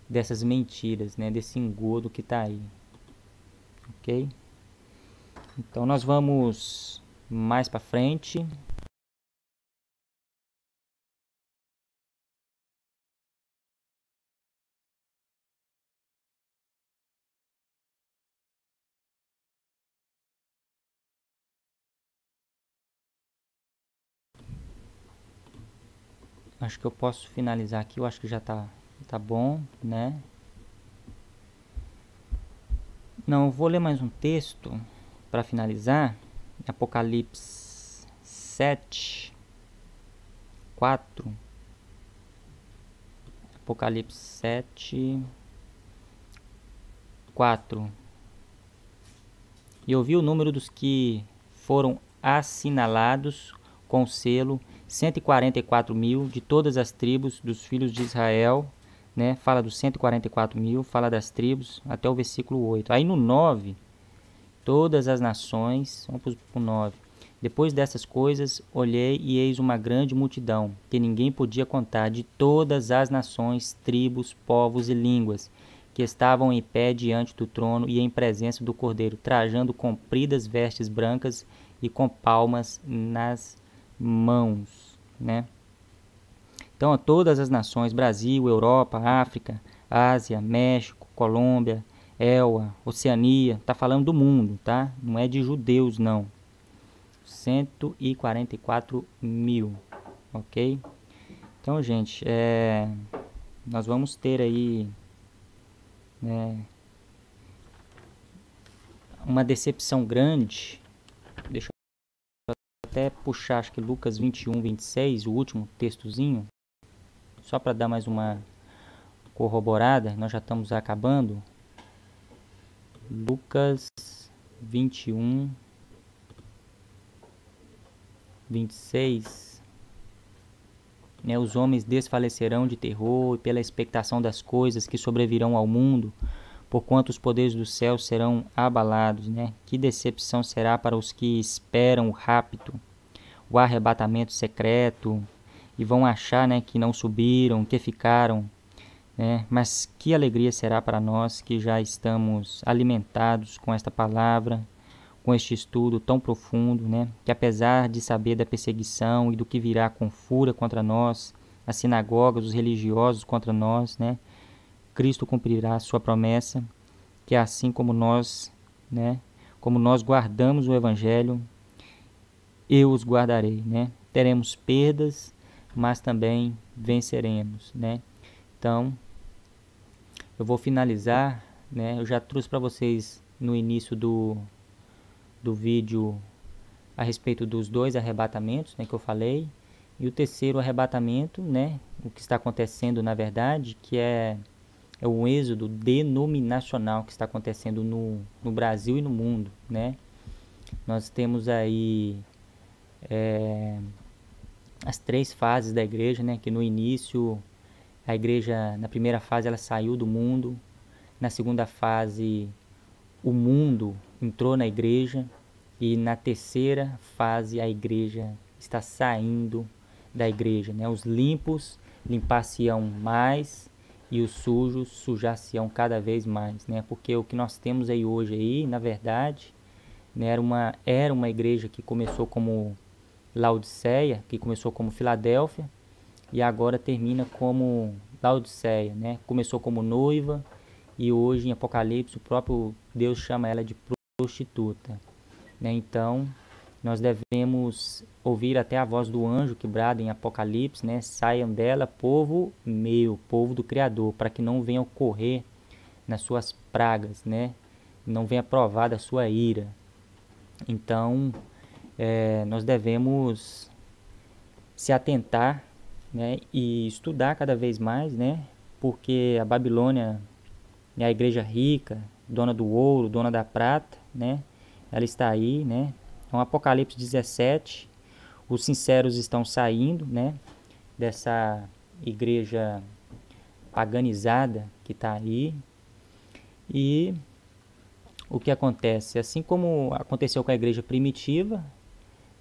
dessas mentiras, né? Desse engodo que está aí, ok? Então nós vamos mais para frente. Acho que eu posso finalizar aqui, eu acho que já tá bom, né? Não, eu vou ler mais um texto para finalizar. Apocalipse 7, 4. Apocalipse 7, 4. E eu vi o número dos que foram assinalados com o selo, 144 mil de todas as tribos dos filhos de Israel, né? Fala dos 144 mil, fala das tribos, até o versículo 8. Aí no 9, todas as nações, vamos para o 9. Depois dessas coisas, olhei e eis uma grande multidão, que ninguém podia contar, de todas as nações, tribos, povos e línguas, que estavam em pé diante do trono e em presença do Cordeiro, trajando compridas vestes brancas e com palmas nas mãos, né? Então, a todas as nações, Brasil, Europa, África, Ásia, México, Colômbia, Elba, Oceania, está falando do mundo, tá? Não é de judeus, não. 144 mil, ok? Então, gente, nós vamos ter aí uma decepção grande. Deixa eu até puxar, acho que Lucas 21, 26, o último textozinho, só para dar mais uma corroborada. Nós já estamos acabando. Lucas 21, 26, os homens desfalecerão de terror e pela expectação das coisas que sobrevirão ao mundo, porquanto os poderes do céu serão abalados, Que decepção será para os que esperam o rapto, o arrebatamento secreto, e vão achar, que não subiram, que ficaram, Mas que alegria será para nós que já estamos alimentados com esta palavra, com este estudo tão profundo, Que apesar de saber da perseguição e do que virá com fúria contra nós, as sinagogas, os religiosos contra nós, Cristo cumprirá a sua promessa, que assim como nós, como nós guardamos o Evangelho, eu os guardarei, Teremos perdas, mas também venceremos, Então, eu vou finalizar, Eu já trouxe para vocês no início do vídeo a respeito dos 2 arrebatamentos, que eu falei, e o terceiro arrebatamento, o que está acontecendo na verdade, que é o êxodo denominacional que está acontecendo no Brasil e no mundo, Nós temos aí as 3 fases da igreja, que no início a igreja, na primeira fase, ela saiu do mundo, na segunda fase o mundo entrou na igreja, e na terceira fase a igreja está saindo da igreja, Os limpos limpar-se-ão mais e os sujos sujar-se-ão cada vez mais, Porque o que nós temos aí hoje aí, na verdade, era uma igreja que começou como Laodiceia, que começou como Filadélfia, e agora termina como Laodiceia, Começou como noiva, e hoje em Apocalipse o próprio Deus chama ela de prostituta, Então, nós devemos ouvir até a voz do anjo que brada em Apocalipse, Saiam dela, povo meu, povo do Criador, para que não venha ocorrer nas suas pragas, Não venha provar da sua ira. Então, nós devemos se atentar, e estudar cada vez mais, Porque a Babilônia é a igreja rica, dona do ouro, dona da prata, Ela está aí, Então, Apocalipse 17, os sinceros estão saindo, dessa igreja paganizada que está aí. E o que acontece? Assim como aconteceu com a igreja primitiva,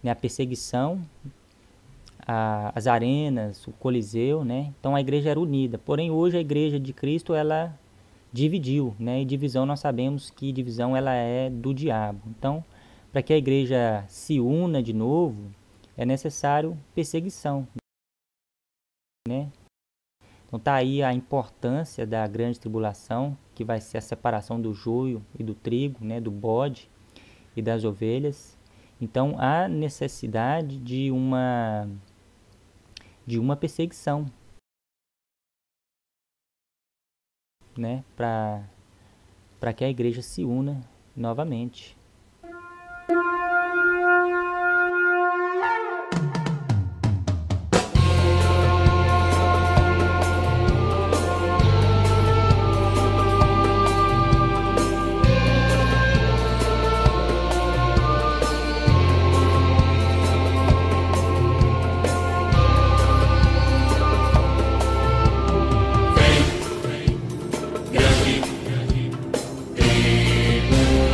a perseguição, as arenas, o Coliseu, Então a igreja era unida. Porém, hoje a igreja de Cristo, ela dividiu, E divisão, nós sabemos que divisão ela é do diabo. Então, para que a igreja se una de novo, é necessário perseguição, Então está aí a importância da grande tribulação, que vai ser a separação do joio e do trigo, do bode e das ovelhas. Então há necessidade de uma perseguição, para que a igreja se una novamente. Grande tribulação.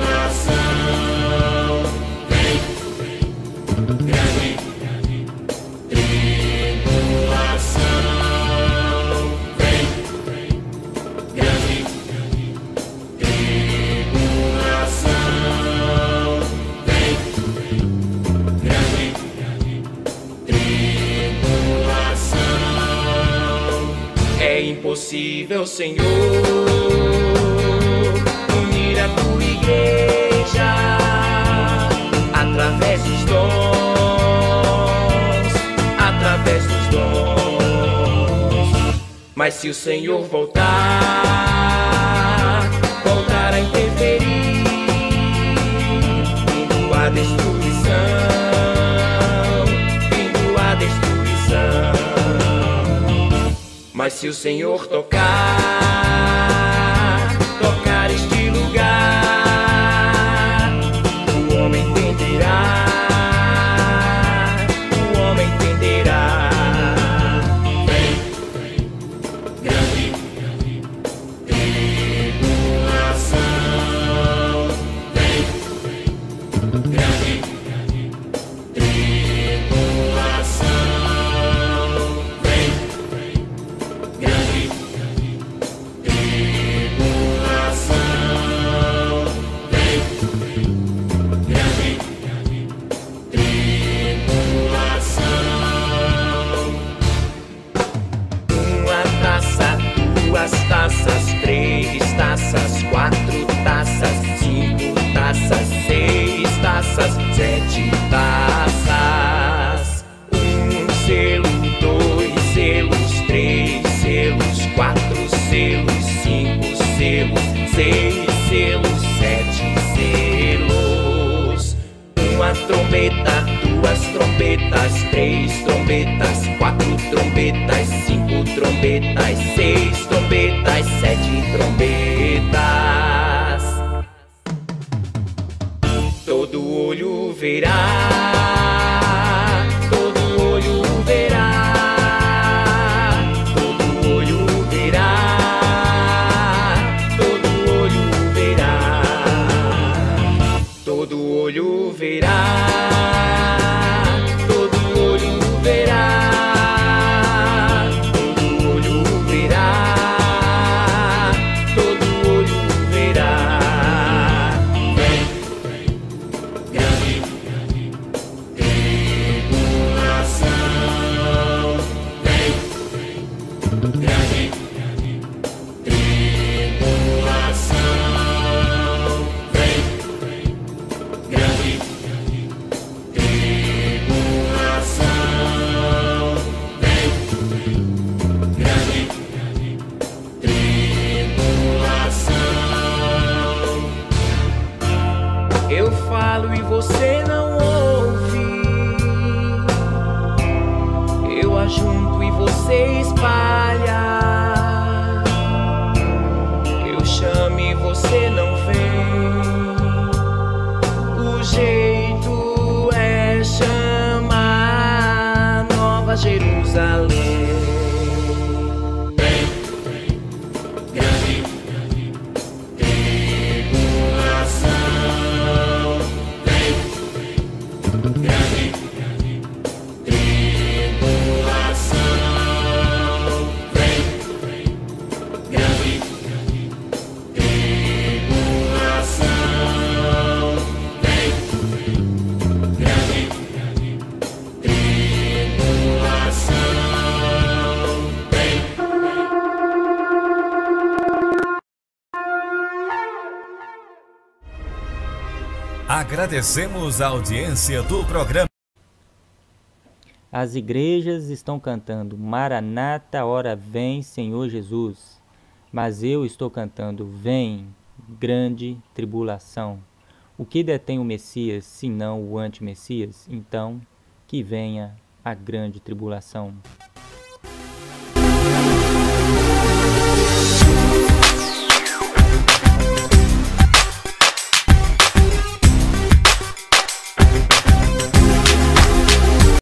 possível, Senhor, unir a tua igreja através dos dons. Mas se o Senhor voltar a interferir, vindo a destruição. Mas se o Senhor tocar este lugar, o homem entenderá. Taças, 3 taças, 4 taças, 5 taças, 6 taças, 7 taças. 1 selo, 2 selos, 3 selos, 4 selos, 5 selos, 6 selos, 7 selos. 1 trombeta, 2 trombetas, 3 trombetas, 4 trombetas, 5 trombetas, 6 trombetas, 7 trombetas. Todo olho verá, todo olho verá, todo olho verá, todo olho verá, todo olho verá. Eu falo e você não ouve, eu ajunto e você espalha, eu chamo e você não vem. O jeito é chamar Nova Jerusalém. Agradecemos a audiência do programa. As igrejas estão cantando Maranata, ora vem, Senhor Jesus. Mas eu estou cantando Vem, grande tribulação. O que detém o Messias, senão o anti-Messias? Então, que venha a grande tribulação.